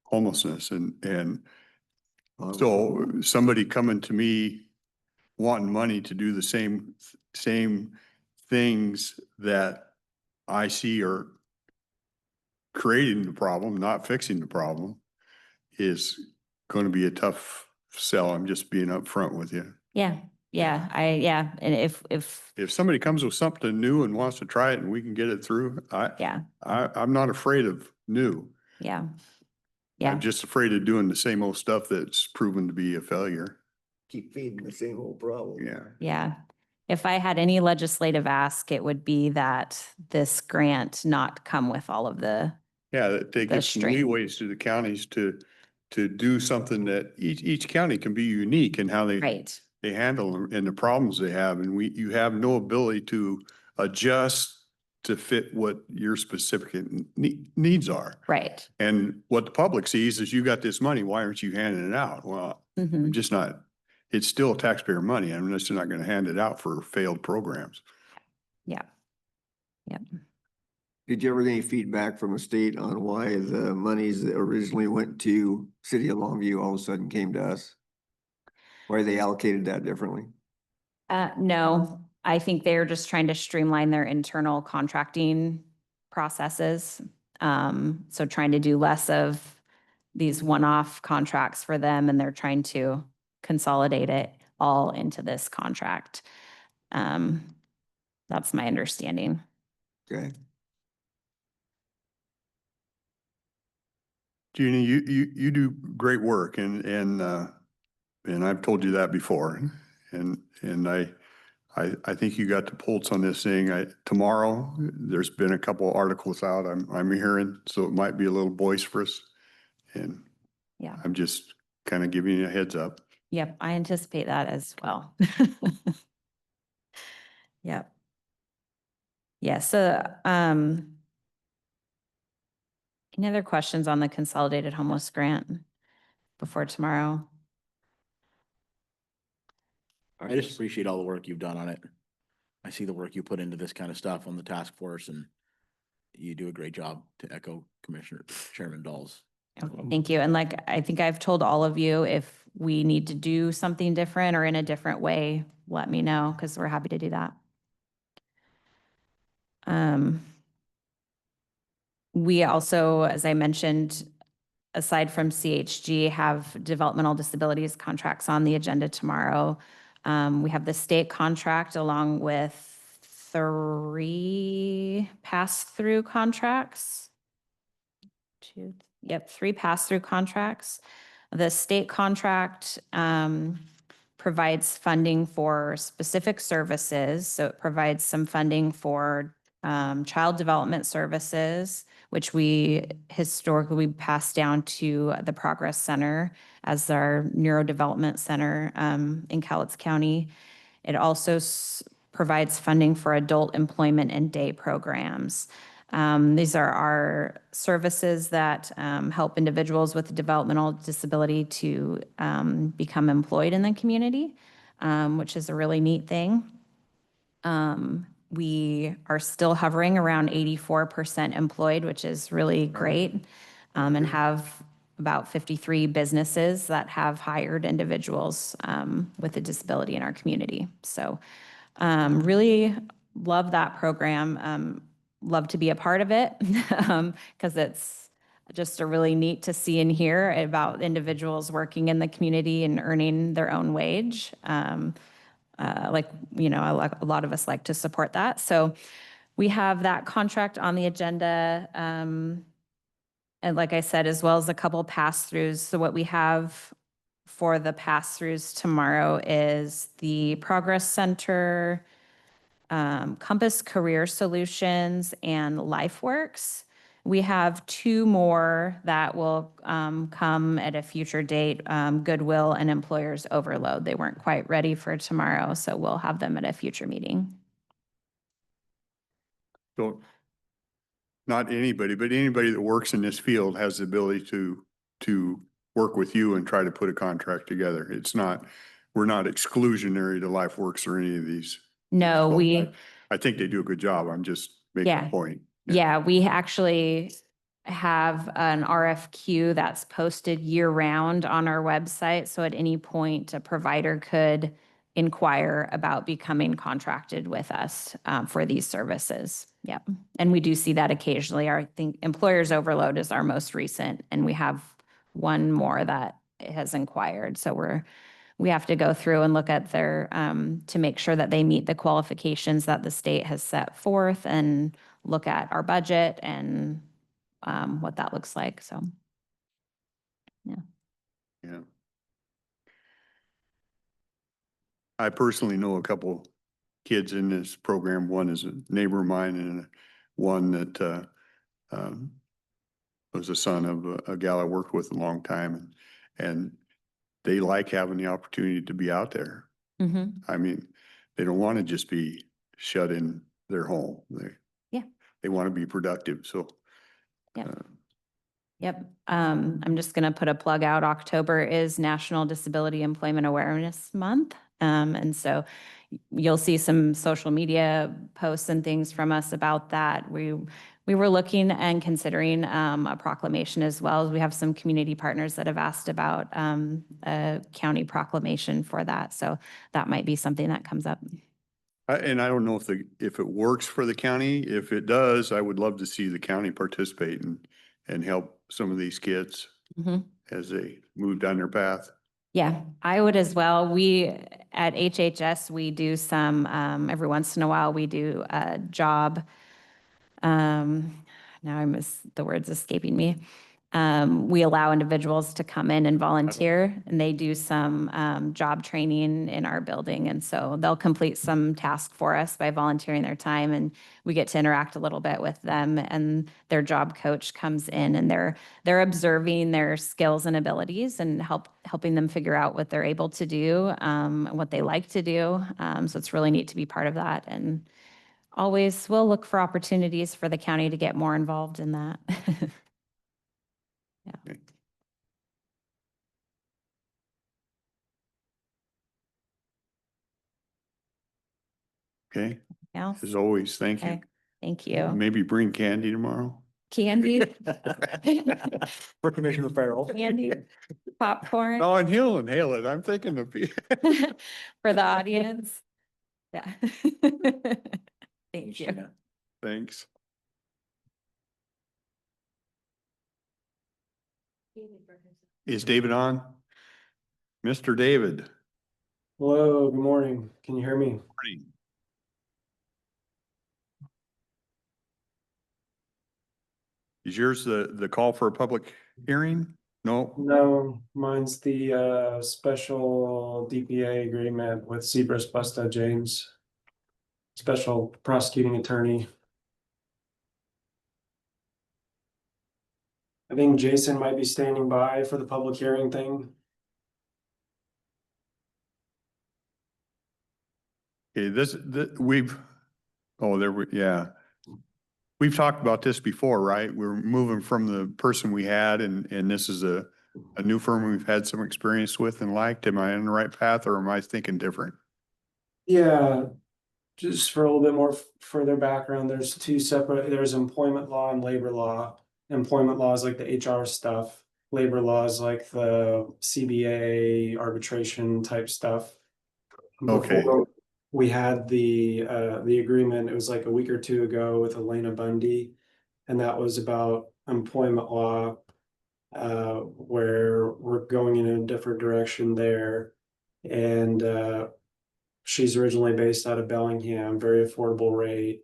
homelessness. And so somebody coming to me wanting money to do the same things that I see are creating the problem, not fixing the problem, is going to be a tough sell. I'm just being upfront with you. Yeah, yeah. And if, If somebody comes with something new and wants to try it and we can get it through, yeah, I'm not afraid of new. yeah. I'm Yeah, just afraid of doing the same old stuff that's proven to be a failure. Keep feeding the same old problem. Yeah. yeah. If I had any legislative ask, it would be that this grant not come with all of the, Yeah, that they The give some string. leeways to the counties to do something that each county can be unique in how right, they handle them and the problems they have. And you have no ability to adjust to fit what your specific needs are. right. And what the public sees is you got this money, why aren't you handing it out? Well, I'm Mhm. just not, it's still taxpayer money. I'm just not going to hand it out for failed programs. Yeah. Did you ever get any feedback from the state on why the monies that originally went to City of Longview all of a sudden came to us? Why they allocated that differently? No, I think they're just trying to streamline their internal contracting processes. So trying to do less of these one-off contracts for them, and they're trying to consolidate it all into this contract. That's my understanding. Okay. Jeannie, you do great work and I've told you that before. And I think you got the pulse on this thing. Tomorrow, there's been a couple articles out I'm hearing, so it might be a little boisterous. And Yeah. I'm just kind of giving you a heads up. Yep, I anticipate that as well. Yep. Yeah, so, any other questions on the Consolidated Homeless Grant before tomorrow? I just appreciate all the work you've done on it. I see the work you put into this kind of stuff on the task force, and you do a great job, to echo Commissioner Chairman Dawes. Thank you. And like, I think I've told all of you, if we need to do something different or in a different way, let me know, because we're happy to do that. We also, as I mentioned, aside from CHG, have developmental disabilities contracts on the agenda tomorrow. We have the state contract along with 3 pass-through contracts. 3 pass-through contracts. The state contract provides funding for specific services. So it provides some funding for child development services, which we historically passed down to the Progress Center as our neurodevelopment center in Cowlitz County. It also provides funding for adult employment and day programs. These are our services that help individuals with a developmental disability to become employed in the community, which is a really neat thing. We are still hovering around 84% employed, which is really great, and have about 53 businesses that have hired individuals with a disability in our community. So really love that program. Love to be a part of it because it's just a really neat to see and hear about individuals working in the community and earning their own wage. A lot of us like to support that. So we have that contract on the agenda. And like I said, as well as a couple pass-throughs. So what we have for the pass-throughs tomorrow is the Progress Center, Compass Career Solutions, and LifeWorks. We have 2 more that will come at a future date, Goodwill and Employers Overload. They weren't quite ready for tomorrow, so we'll have them at a future meeting. So not anybody, but anybody that works in this field has the ability to work with you and try to put a contract together. We're not exclusionary to LifeWorks or any of these. No, I think they do a good job. I'm just making a point. Yeah, we actually have an RFQ that's posted year-round on our website. So at any point, a provider could inquire about becoming contracted with us for these services. Yep. And we do see that occasionally. I think Employers Overload is our most recent, and we have one more that has inquired. So we have to go through and look at their, to make sure that they meet the qualifications that the state has set forth and look at our budget and what that looks like. So, Yeah. I personally know a couple kids in this program. One is a neighbor of mine and one that was a son of a gal I worked with a long time, and they like having the opportunity to be out there. mhm. I mean, they don't want to just be shut in their home. Yeah. They want to be productive. So. Yep. uh, Yep. I'm just going to put a plug out. October is National Disability Employment Awareness Month. And so you'll see some social media posts and things from us about that. We were looking and considering a proclamation as well. We have some community partners that have asked about a county proclamation for that. So that might be something that comes up. And I don't know if it works for the county. If it does, I would love to see the county participate and help some of these kids Mhm. as they move down their path. Yeah, I would as well. We, at HHS, we do some, every once in a while, we do a job. Now the word's escaping me. We allow individuals to come in and volunteer, and they do some job training in our building. And so they'll complete some task for us by volunteering their time, and we get to interact a little bit with them. And their job coach comes in, and they're observing their skills and abilities and helping them figure out what they're able to do, and what they like to do. So it's really neat to be part of that. And always we'll look for opportunities for the county to get more involved in that. Okay, Else? as always, thank you. Okay, thank you. Maybe bring candy tomorrow. Candy, For Commissioner Farrell. candy, popcorn No, and he'll inhale it. I'm thinking of. for the audience. Yeah. Thank you. Thanks. Is David on? Mr. David. Hello, good morning. Can you hear me? Morning. Is yours the call for a public hearing? No? No, mine's the special DPA agreement with Seabrist Busta James. Special prosecuting attorney. I think Jason might be standing by for the public hearing thing. Okay, yeah. We've talked about this before, right? We're moving from the person we had and this is a new firm we've had some experience with and liked. Am I on the right path or am I thinking different? Yeah, just for a little bit more further background, there's there's employment law and labor law. Employment law is like the HR stuff. Labor law is like the CBA arbitration type stuff. Okay. Before we had the agreement, it was like a week or two ago with Elena Bundy. And that was about employment law, where we're going in a different direction there. And she's originally based out of Bellingham, very affordable rate.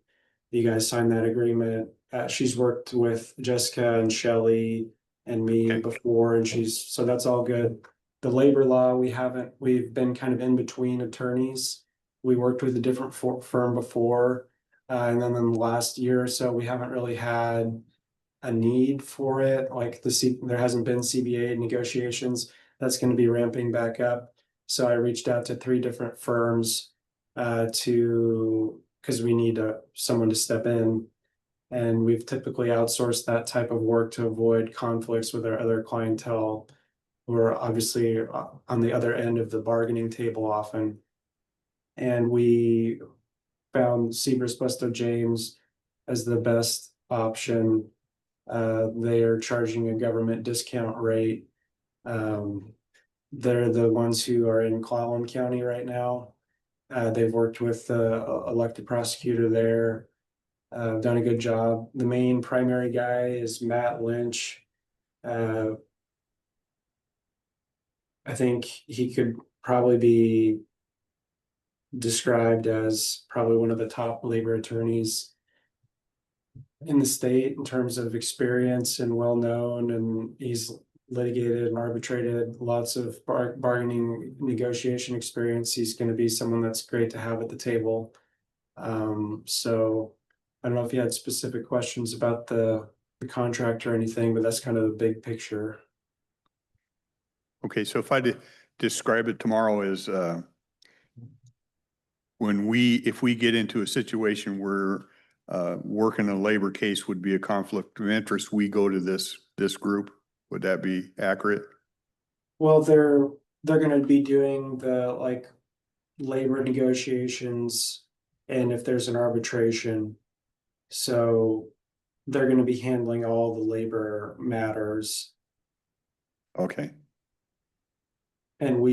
You guys signed that agreement. She's worked with Jessica and Shelley and me Okay. before, and so that's all good. The labor law, we've been kind of in between attorneys. We worked with a different firm before, and then in the last year or so, we haven't really had a need for it. Like there hasn't been CBA negotiations. That's going to be ramping back up. So I reached out to 3 different firms because we need someone to step in. And we've typically outsourced that type of work to avoid conflicts with our other clientele who are obviously on the other end of the bargaining table often. And we found Seabrist Busta James as the best option. They are charging a government discount rate. They're the ones who are in Clallam County right now. They've worked with the elected prosecutor there. Done a good job. The main primary guy is Matt Lynch. I think he could probably be described as probably one of the top labor attorneys in the state in terms of experience and well-known, and he's litigated and arbitrated lots of bargaining negotiation experience. He's going to be someone that's great to have at the table. So I don't know if you had specific questions about the contract or anything, but that's kind of the big picture. Okay, so if I describe it tomorrow as, if we get into a situation where working a labor case would be a conflict of interest, we go to this group, would that be accurate? Well, they're gonna be doing the like labor negotiations and if there's an arbitration. So they're gonna be handling all the labor matters. Okay, And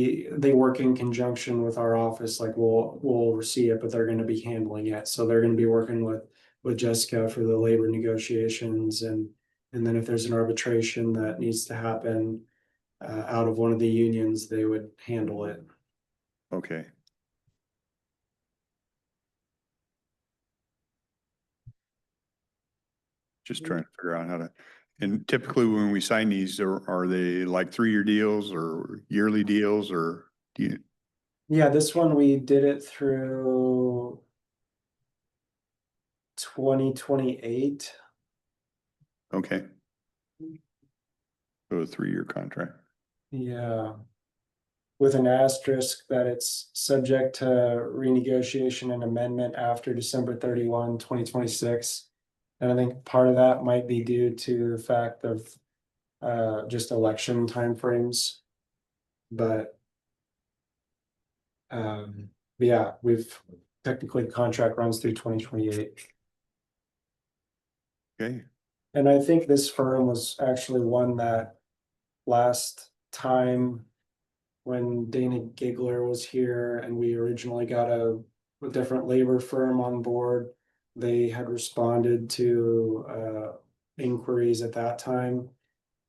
they work in conjunction with our office, like we'll oversee it, but they're gonna be handling it. So they're gonna be working with Jessica for the labor negotiations and then if there's an arbitration that needs to happen out of one of the unions, they would handle it. okay. Just trying to figure out how to, and typically when we sign these, are they like 3-year deals or yearly deals or do you? Yeah, this one we did it through 2028. Okay. So a 3-year contract. Yeah. With an asterisk that it's subject to renegotiation and amendment after December 31, 2026. And I think part of that might be due to the fact of just election timeframes. But yeah, we've technically the contract runs through 2028. Okay, And I think this firm was actually one that last time when Dana Gigler was here and we originally got a different labor firm on board, they had responded to inquiries at that time.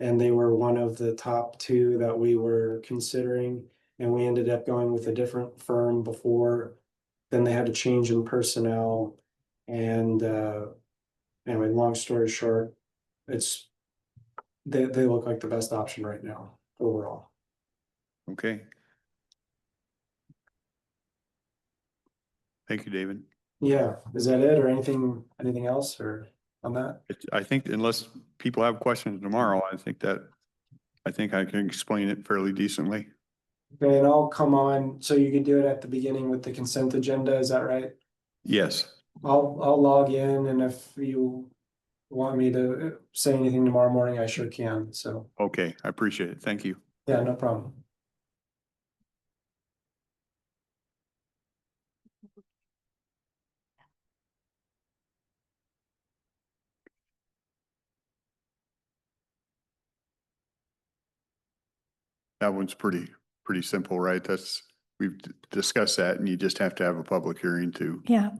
And they were one of the top 2 that we were considering. And we ended up going with a different firm before. Then they had to change in personnel. And anyway, long story short, they look like the best option right now overall. okay. Thank you, David. Yeah, is that it or anything else or on that? I think unless people have questions tomorrow, I think I can explain it fairly decently. Okay, and I'll come on, so you can do it at the beginning with the consent agenda, is that right? Yes, I'll log in and if you want me to say anything tomorrow morning, I sure can, so, okay, I appreciate it. Thank you. yeah, no problem. That one's pretty simple, right? We've discussed that and you just have to have a public hearing to, Yeah,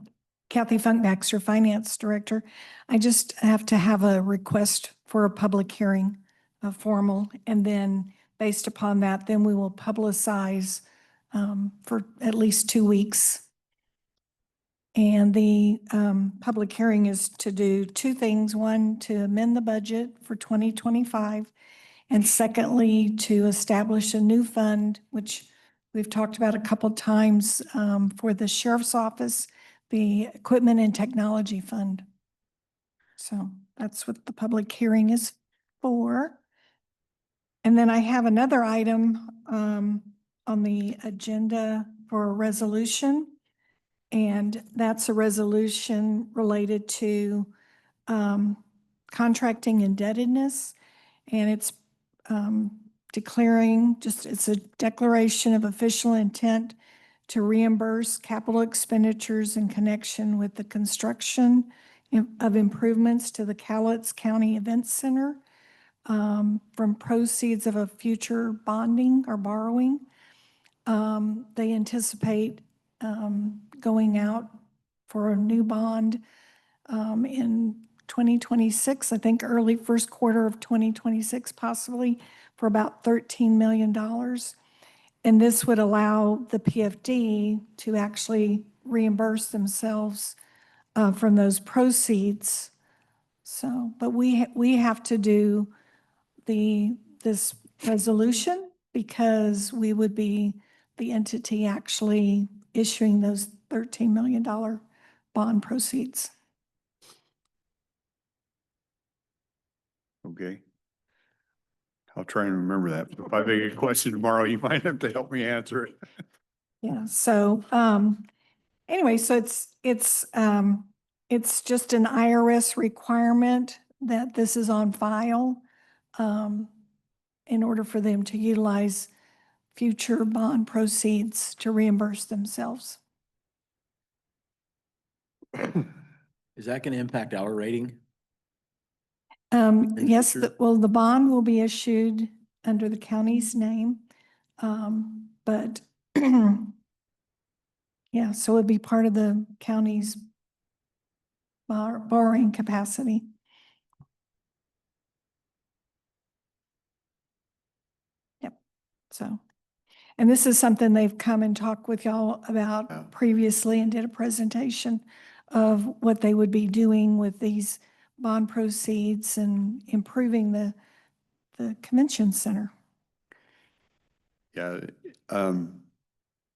Kathy Funk Baxter, Finance Director. I just have to have a request for a public hearing, a formal, and then based upon that, then we will publicize for at least 2 weeks. And the public hearing is to do 2 things. One, to amend the budget for 2025. And secondly, to establish a new fund, which we've talked about a couple times for the sheriff's office, the Equipment and Technology Fund. So that's what the public hearing is for. And then I have another item on the agenda for a resolution. And that's a resolution related to contracting indebtedness. And it's declaring, it's a declaration of official intent to reimburse capital expenditures in connection with the construction of improvements to the Cowlitz County Event Center from proceeds of a future bonding or borrowing. They anticipate going out for a new bond in 2026, I think early first quarter of 2026, possibly for about $13 million. And this would allow the PFD to actually reimburse themselves from those proceeds. So, but we have to do this resolution because we would be the entity actually issuing those $13 million bond proceeds. Okay. I'll try and remember that. If I make a question tomorrow, you might have to help me answer it. Yeah, so, anyway, so it's just an IRS requirement that this is on file, in order for them to utilize future bond proceeds to reimburse themselves. Is that gonna impact our rating? Yes, future? well, the bond will be issued under the county's name, but yeah, so it'd be part of the county's borrowing capacity. Yep, so, and this is something they've come and talked with y'all Yeah. about previously and did a presentation of what they would be doing with these bond proceeds and improving the convention center. Yeah,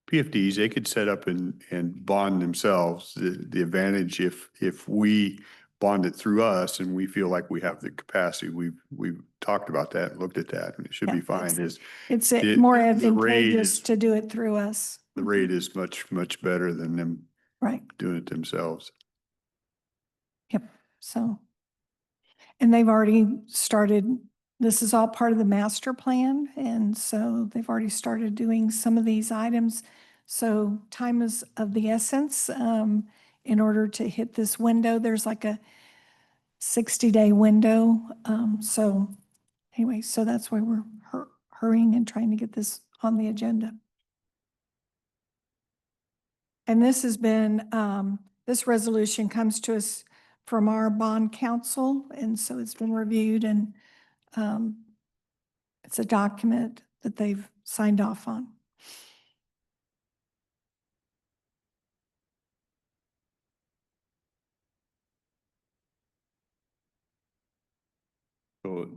PFDs, they could set up and bond themselves. The advantage if we bond it through us and we feel like we have the capacity, we've talked about that, looked at that, and it should be Yeah, fine, is It's the- more the rate advantageous is- to do it through us. the rate is much better than them Right, doing it themselves. yep, so. And they've already started, this is all part of the master plan, and so they've already started doing some of these items. So time is of the essence, in order to hit this window. There's like a 60-day window. So anyway, so that's why we're hurrying and trying to get this on the agenda. And this has been, this resolution comes to us from our bond counsel, and so it's been reviewed, and it's a document that they've signed off on. So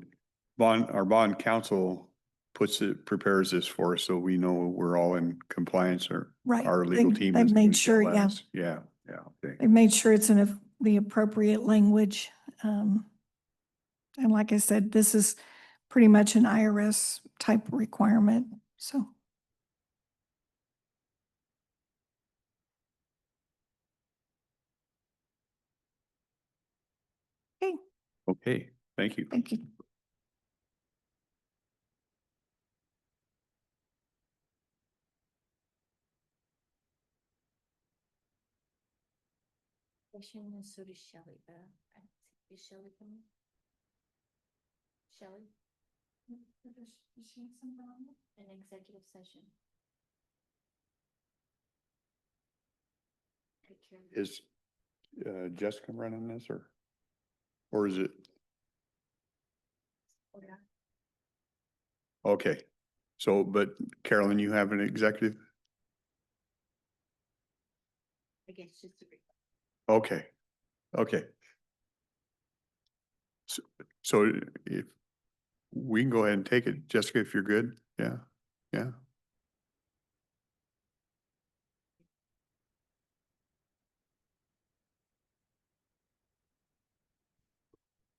our bond counsel prepares this for us, so we know we're all in compliance, or Right. our legal team They've is. made gonna sure, tell yeah. us. Yeah, okay. They've made sure it's in the appropriate language. And like I said, this is pretty much an IRS type requirement, so. Okay, Okay, thank you. thank you. And so does Shelley, is Shelley coming? Shelley? An executive session. Is Jessica running this, or is it? Okay, so, but Carolyn, you have an executive? I guess just agree. Okay, okay. So if we can go ahead and take it, Jessica, if you're good, yeah, yeah.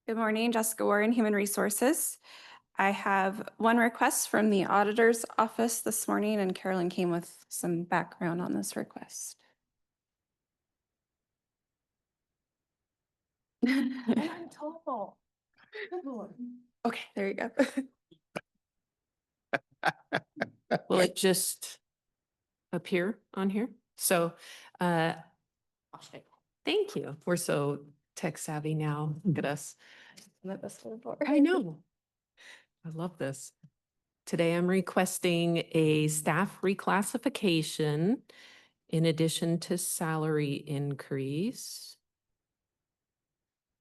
Good morning, Jessica Warren, Human Resources. I have one request from the auditor's office this morning, and Carolyn came with some background on this request. Okay, there you go. Will it just appear on here? So, thank you. We're so tech savvy now. Look at us. I know. I love this. Today I'm requesting a staff reclassification in addition to salary increase.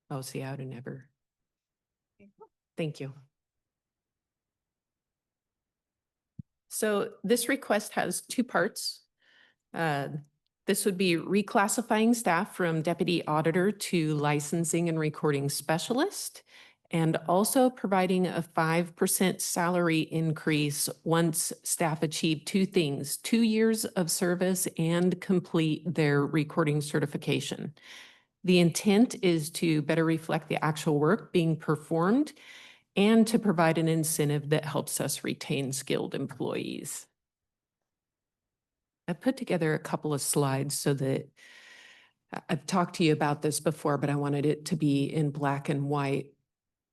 Oh, see, I would have never. Thank you. So this request has two parts. This would be reclassifying staff from deputy auditor to licensing and recording specialist, and also providing a 5% salary increase once staff achieve two things: 2 years of service and complete their recording certification. The intent is to better reflect the actual work being performed and to provide an incentive that helps us retain skilled employees. I put together a couple of slides so that I've talked to you about this before, but I wanted it to be in black and white,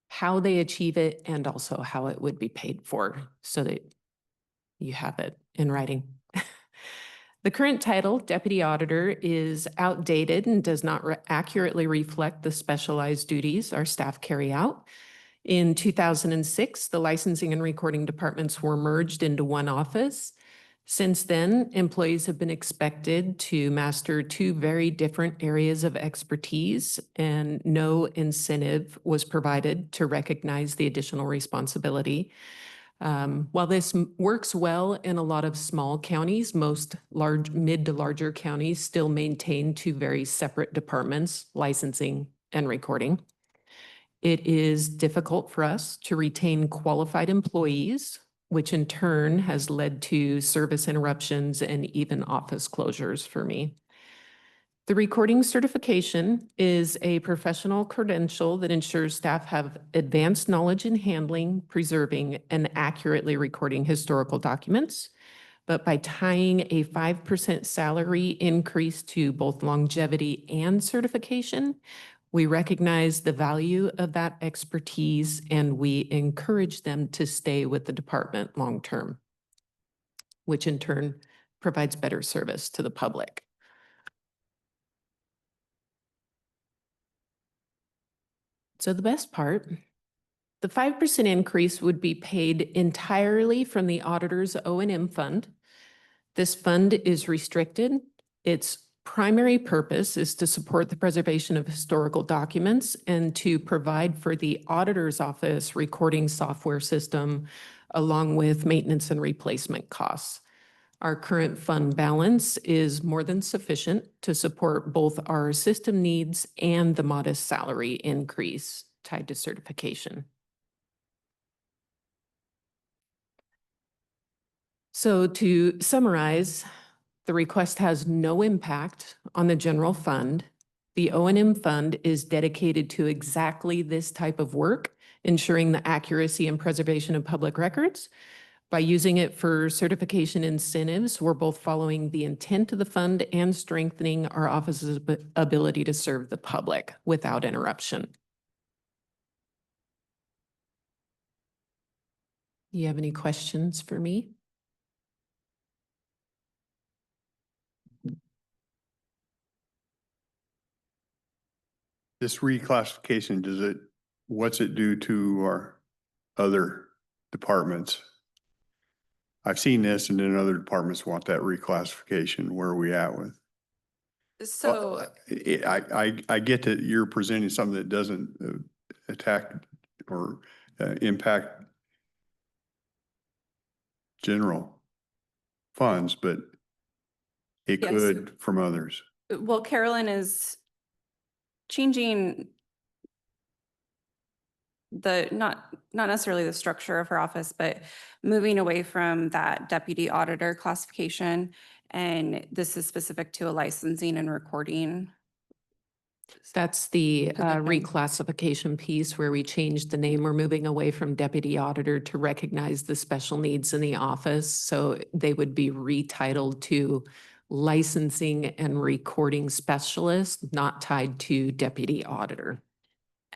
how they achieve it and also how it would be paid for so that you have it in writing. The current title, Deputy Auditor, is outdated and does not accurately reflect the specialized duties our staff carry out. In 2006, the licensing and recording departments were merged into one office. Since then, employees have been expected to master two very different areas of expertise, and no incentive was provided to recognize the additional responsibility. While this works well in a lot of small counties, most mid to larger counties still maintain two very separate departments, licensing and recording. It is difficult for us to retain qualified employees, which in turn has led to service interruptions and even office closures for me. The recording certification is a professional credential that ensures staff have advanced knowledge in handling, preserving, and accurately recording historical documents. But by tying a 5% salary increase to both longevity and certification, we recognize the value of that expertise and we encourage them to stay with the department long-term, which in turn provides better service to the public. So the best part, the 5% increase would be paid entirely from the auditor's O&M fund. This fund is restricted. Its primary purpose is to support the preservation of historical documents and to provide for the auditor's office recording software system, along with maintenance and replacement costs. Our current fund balance is more than sufficient to support both our system needs and the modest salary increase tied to certification. So to summarize, the request has no impact on the general fund. The O&M fund is dedicated to exactly this type of work, ensuring the accuracy and preservation of public records. By using it for certification incentives, we're both following the intent of the fund and strengthening our office's ability to serve the public without interruption. You have any questions for me? This reclassification, what's it do to our other departments? I've seen this and then other departments want that reclassification. Where are we at with? So I get that you're presenting something that doesn't attack or impact general funds, but it Yes. could from others. well, Carolyn is changing not necessarily the structure of her office, but moving away from that deputy auditor classification. And this is specific to a licensing and recording. That's the Okay. reclassification piece where we changed the name. We're moving away from deputy auditor to recognize the special needs in the office. So they would be retitled to licensing and recording specialist, not tied to deputy auditor.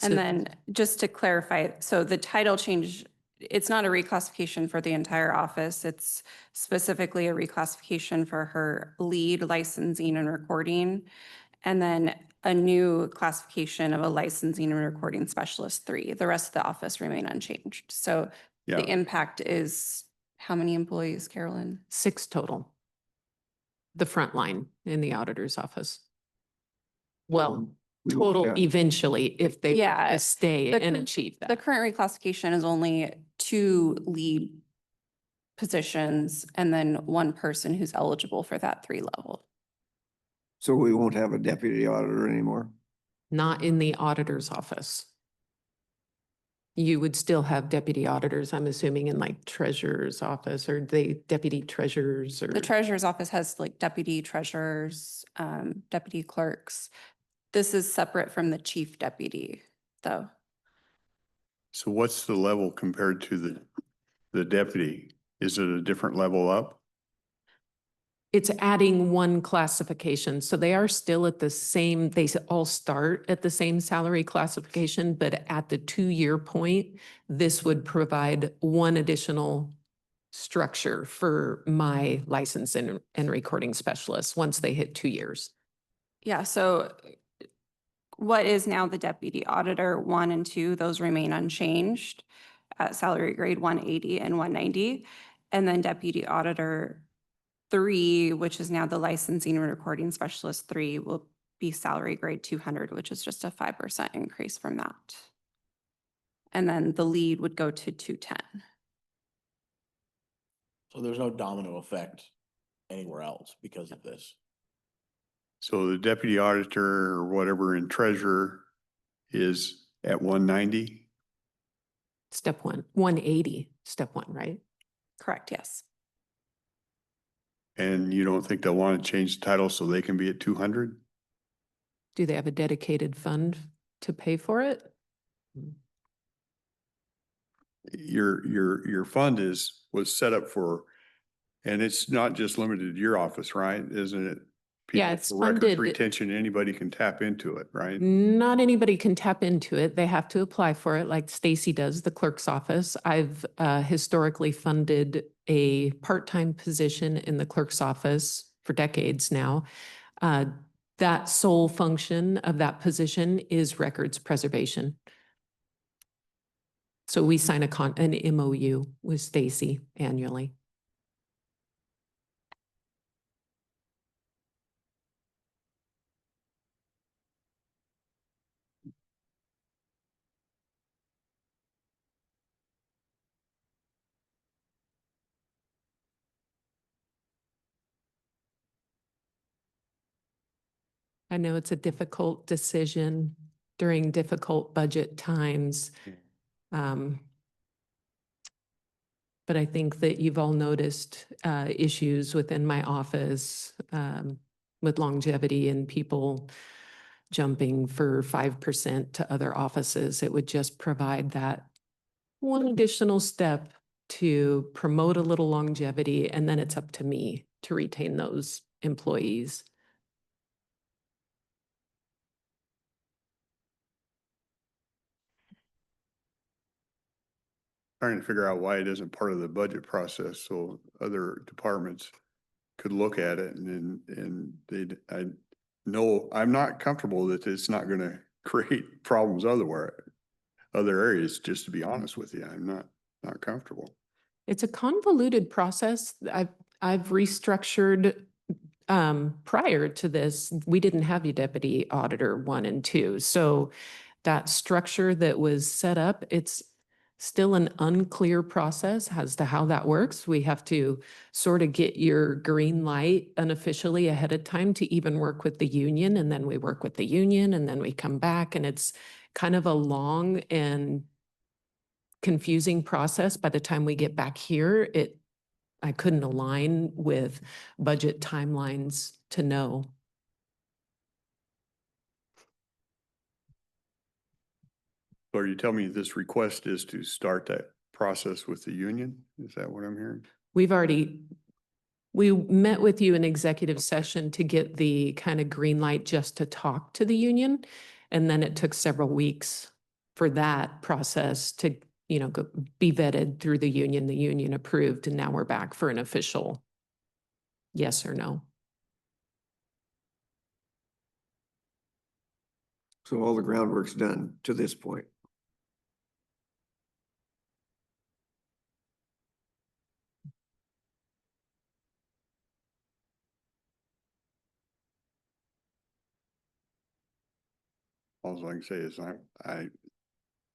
And So- then just to clarify, so the title change, it's not a reclassification for the entire office. It's specifically a reclassification for her lead licensing and recording. And then a new classification of a licensing and recording specialist 3. The rest of the office remain unchanged. So Yeah. the impact is how many employees, Carolyn? 6 total. The front line in the auditor's office. Well, We- total yeah. eventually, if they Yeah, stay the and cur- achieve The that. current reclassification is only 2 lead positions and then one person who's eligible for that 3 level. So we won't have a deputy auditor anymore? Not in the auditor's office. You would still have deputy auditors, I'm assuming, in like treasurer's office, or the deputy treasurers, or. The treasurer's office has like deputy treasurers, deputy clerks. This is separate from the chief deputy, though. So what's the level compared to the deputy? Is it a different level up? It's adding one classification. So they are still at the same, all start at the same salary classification, but at the 2-year point, this would provide one additional structure for my license and recording specialists once they hit 2 years. Yeah, so what is now the deputy auditor 1 and 2, those remain unchanged at salary grade 180 and 190. And then deputy auditor 3, which is now the licensing and recording specialist 3, will be salary grade 200, which is just a 5% increase from that. And then the lead would go to 210. So there's no domino effect anywhere else because of this. So the deputy auditor or whatever in treasurer is at 190? Step 1, 180, step 1, right? Correct, yes. And you don't think they'll want to change the title so they can be at 200? Do they have a dedicated fund to pay for it? Your fund was set up for, and it's not just limited to your office, right? Isn't it? Yeah, People it's for records funded. retention, anybody can tap into it, right? Not anybody can tap into it. They have to apply for it, like Stacy does, the clerk's office. I've historically funded a part-time position in the clerk's office for decades now. That sole function of that position is records preservation. So we sign an MOU with Stacy annually. I know it's a difficult decision during difficult budget times. But I think that you've all noticed issues within my office with longevity and people jumping for 5% to other offices. It would just provide that one additional step to promote a little longevity, and then it's up to me to retain those employees. Trying to figure out why it isn't part of the budget process, so other departments could look at it and I know, I'm not comfortable that it's not gonna create problems other areas, just to be honest with you, I'm not comfortable. It's a convoluted process. I've restructured prior to this. We didn't have a deputy auditor 1 and 2. So that structure that was set up, it's still an unclear process as to how that works. We have to sort of get your green light unofficially ahead of time to even work with the union. And then we work with the union and then we come back, and it's kind of a long and confusing process. By the time we get back here, I couldn't align with budget timelines to know. So are you telling me this request is to start that process with the union? Is that what I'm hearing? We met with you in executive session to get the kind of green light just to talk to the union. And then it took several weeks for that process to, be vetted through the union approved, and now we're back for an official yes or no. So all the groundwork's done to this point. All I can say is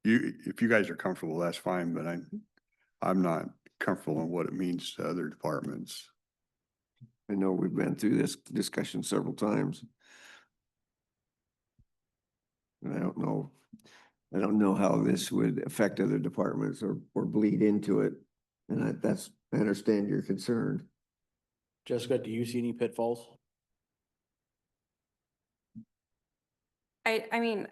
if you guys are comfortable, that's fine, but I'm not comfortable in what it means to other departments. I know we've been through this discussion several times. And I don't know how this would affect other departments or bleed into it. And I understand your concern. Jessica, do you see any pitfalls? I mean,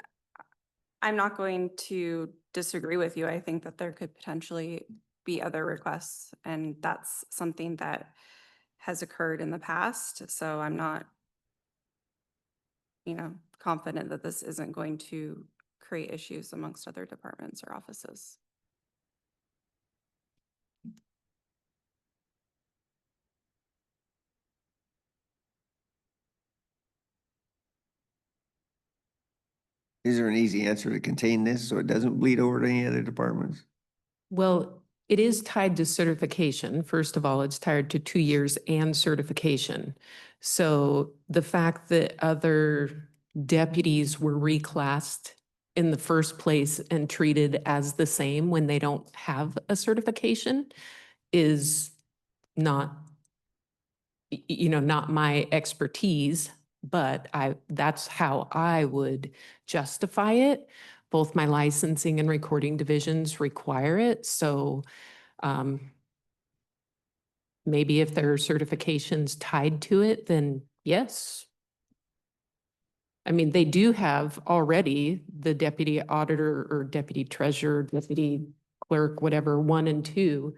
I'm not going to disagree with you. I think that there could potentially be other requests, and that's something that has occurred in the past. So I'm not, confident that this isn't going to create issues amongst other departments or offices. Is there an easy answer to contain this so it doesn't bleed over to any other departments? Well, it is tied to certification. First of all, it's tied to 2 years and certification. So the fact that other deputies were reclassed in the first place and treated as the same when they don't have a certification is not, not my expertise, but that's how I would justify it. Both my licensing and recording divisions require it, so maybe if there are certifications tied to it, then yes. I mean, they do have already the deputy auditor or deputy treasurer, deputy clerk, whatever, 1 and 2,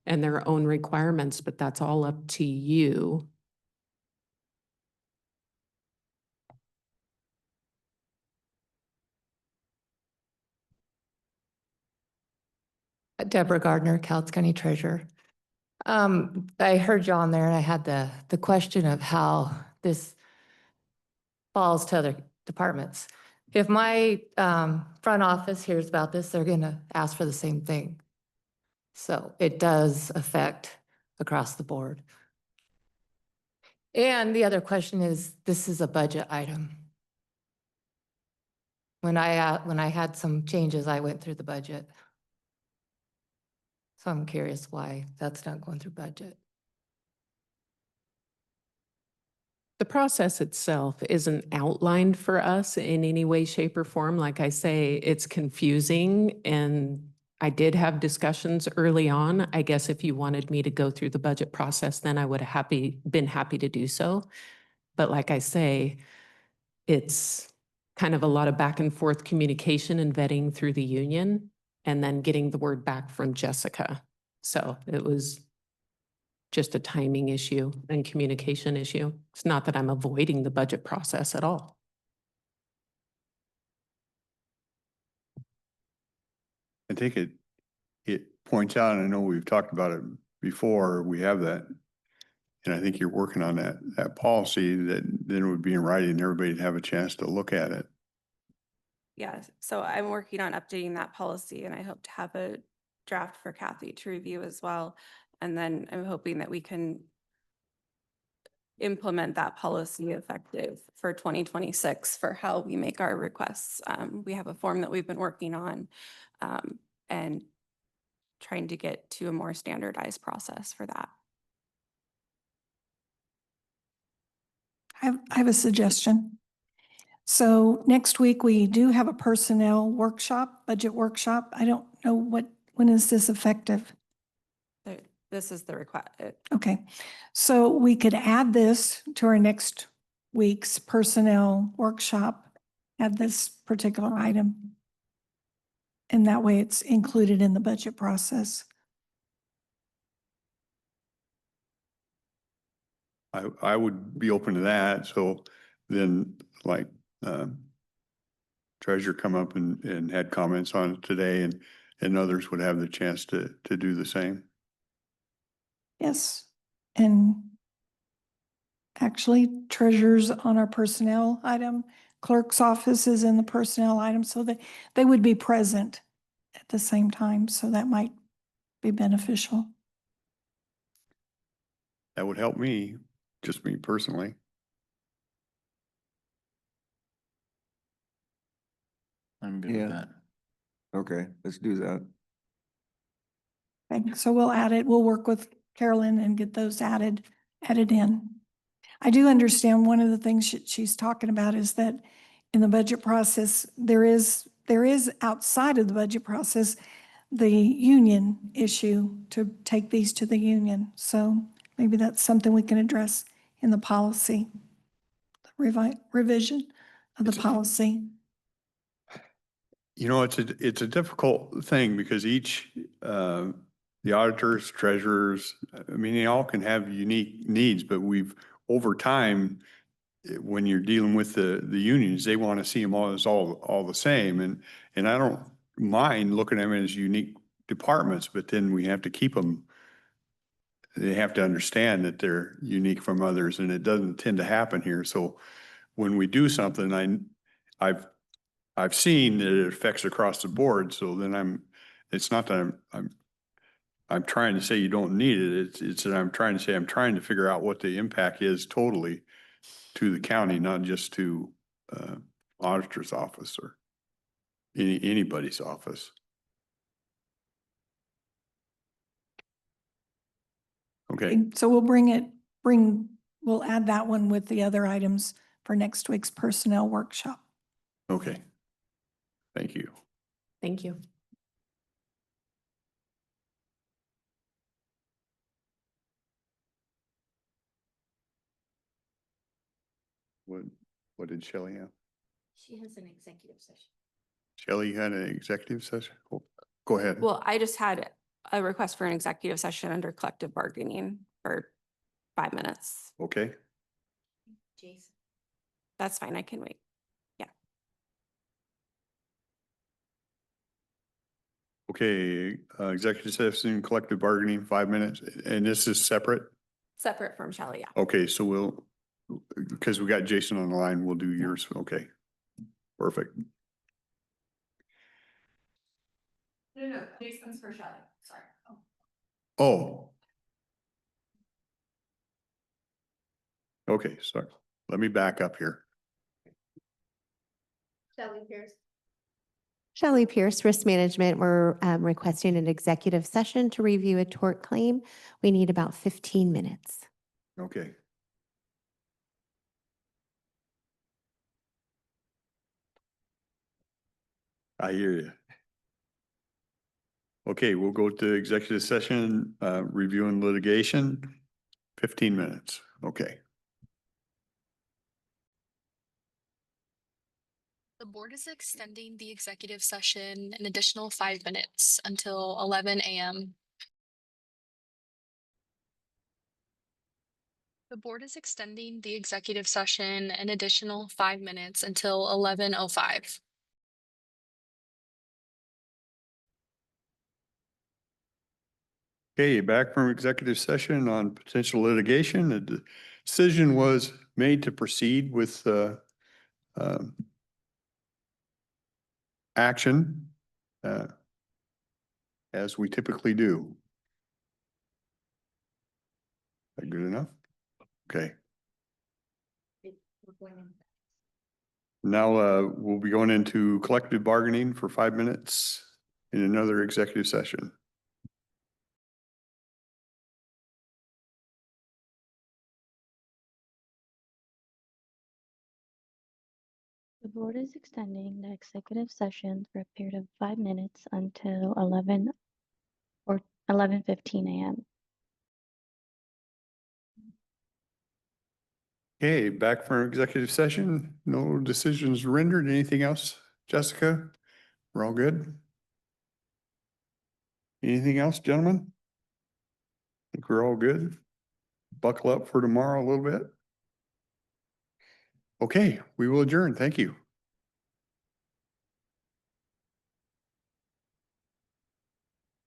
and their own requirements, but that's all up to you. Deborah Gardner, Cowles County Treasurer. I heard you on there and I had the question of how this falls to other departments. If my front office hears about this, they're gonna ask for the same thing. So it does affect across the board. And the other question is, this is a budget item. When I had some changes, I went through the budget. So I'm curious why that's not going through budget. The process itself isn't outlined for us in any way, shape, or form. Like I say, it's confusing, and I did have discussions early on. I guess if you wanted me to go through the budget process, then I would have been happy to do so. But like I say, it's kind of a lot of back and forth communication and vetting through the union, and then getting the word back from Jessica. So it was just a timing issue and communication issue. It's not that I'm avoiding the budget process at all. I think it points out, and I know we've talked about it before, we have that. And I think you're working on that policy that then would be in writing and everybody'd have a chance to look at it. Yeah, so I'm working on updating that policy, and I hope to have a draft for Kathy to review as well. And then I'm hoping that we can implement that policy effective for 2026 for how we make our requests. We have a form that we've been working on and trying to get to a more standardized process for that. I have a suggestion. So next week, we do have a personnel workshop, budget workshop. I don't know when is this effective? This is the request. Okay, so we could add this to our next week's personnel workshop, add this particular item. And that way it's included in the budget process. I would be open to that. So then like Treasurer come up and had comments on it today, and others would have the chance to do the same. Yes, and actually treasurer's on our personnel item, clerk's office is in the personnel item, so that they would be present at the same time, so that might be beneficial. That would help me, just me personally. I'm good Yeah. with that. Okay, let's do that. Okay, so we'll add it. We'll work with Carolyn and get those added in. I do understand one of the things she's talking about is that in the budget process, there is outside of the budget process, the union issue to take these to the union. So maybe that's something we can address in the policy, revision of the policy. You know, it's a difficult thing because each, the auditors, treasurers, I mean, they all can have unique needs, but over time, when you're dealing with the unions, they want to see them all as all the same. And I don't mind looking at them as unique departments, but then we have to keep them. They have to understand that they're unique from others, and it doesn't tend to happen here. So when we do something, I've seen that it affects across the board. So then it's not that I'm trying to say you don't need it. It's that I'm trying to say, I'm trying to figure out what the impact is totally to the county, not just to auditor's office or anybody's office. Okay, So we'll we'll add that one with the other items for next week's personnel workshop. okay. Thank you. Thank you. What did Shelley have? She has an executive session. Shelley had an executive session? Go ahead. Well, I just had a request for an executive session under collective bargaining for 5 minutes. Okay, Jason. That's fine. I can wait. okay, executive session, collective bargaining, 5 minutes, and this is separate? Separate from Shelley, yeah. Okay, so because we got Jason on the line, we'll do yours. Okay, perfect. No, Jason's for Shelley. Sorry. Oh. Okay, sorry. Let me back up here. Shelley Pierce. Shelley Pierce, Risk Management. We're requesting an executive session to review a tort claim. We need about 15 minutes. Okay. I hear you. Okay, we'll go to executive session, reviewing litigation, 15 minutes. Okay. The board is extending the executive session an additional 5 minutes until 11 a.m. The board is extending the executive session an additional 5 minutes until 11:05. Okay, back from executive session on potential litigation. The decision was made to proceed with action as we typically do. Is that good enough? Okay. Now we'll be going into collective bargaining for 5 minutes in another executive session. The board is extending the executive session for a period of 5 minutes until 11 or 11:15 a.m. Okay, back from executive session. No decisions rendered. Anything else, Jessica? We're all good? Anything else, gentlemen? Think we're all good? Buckle up for tomorrow a little bit. Okay, we will adjourn. Thank you.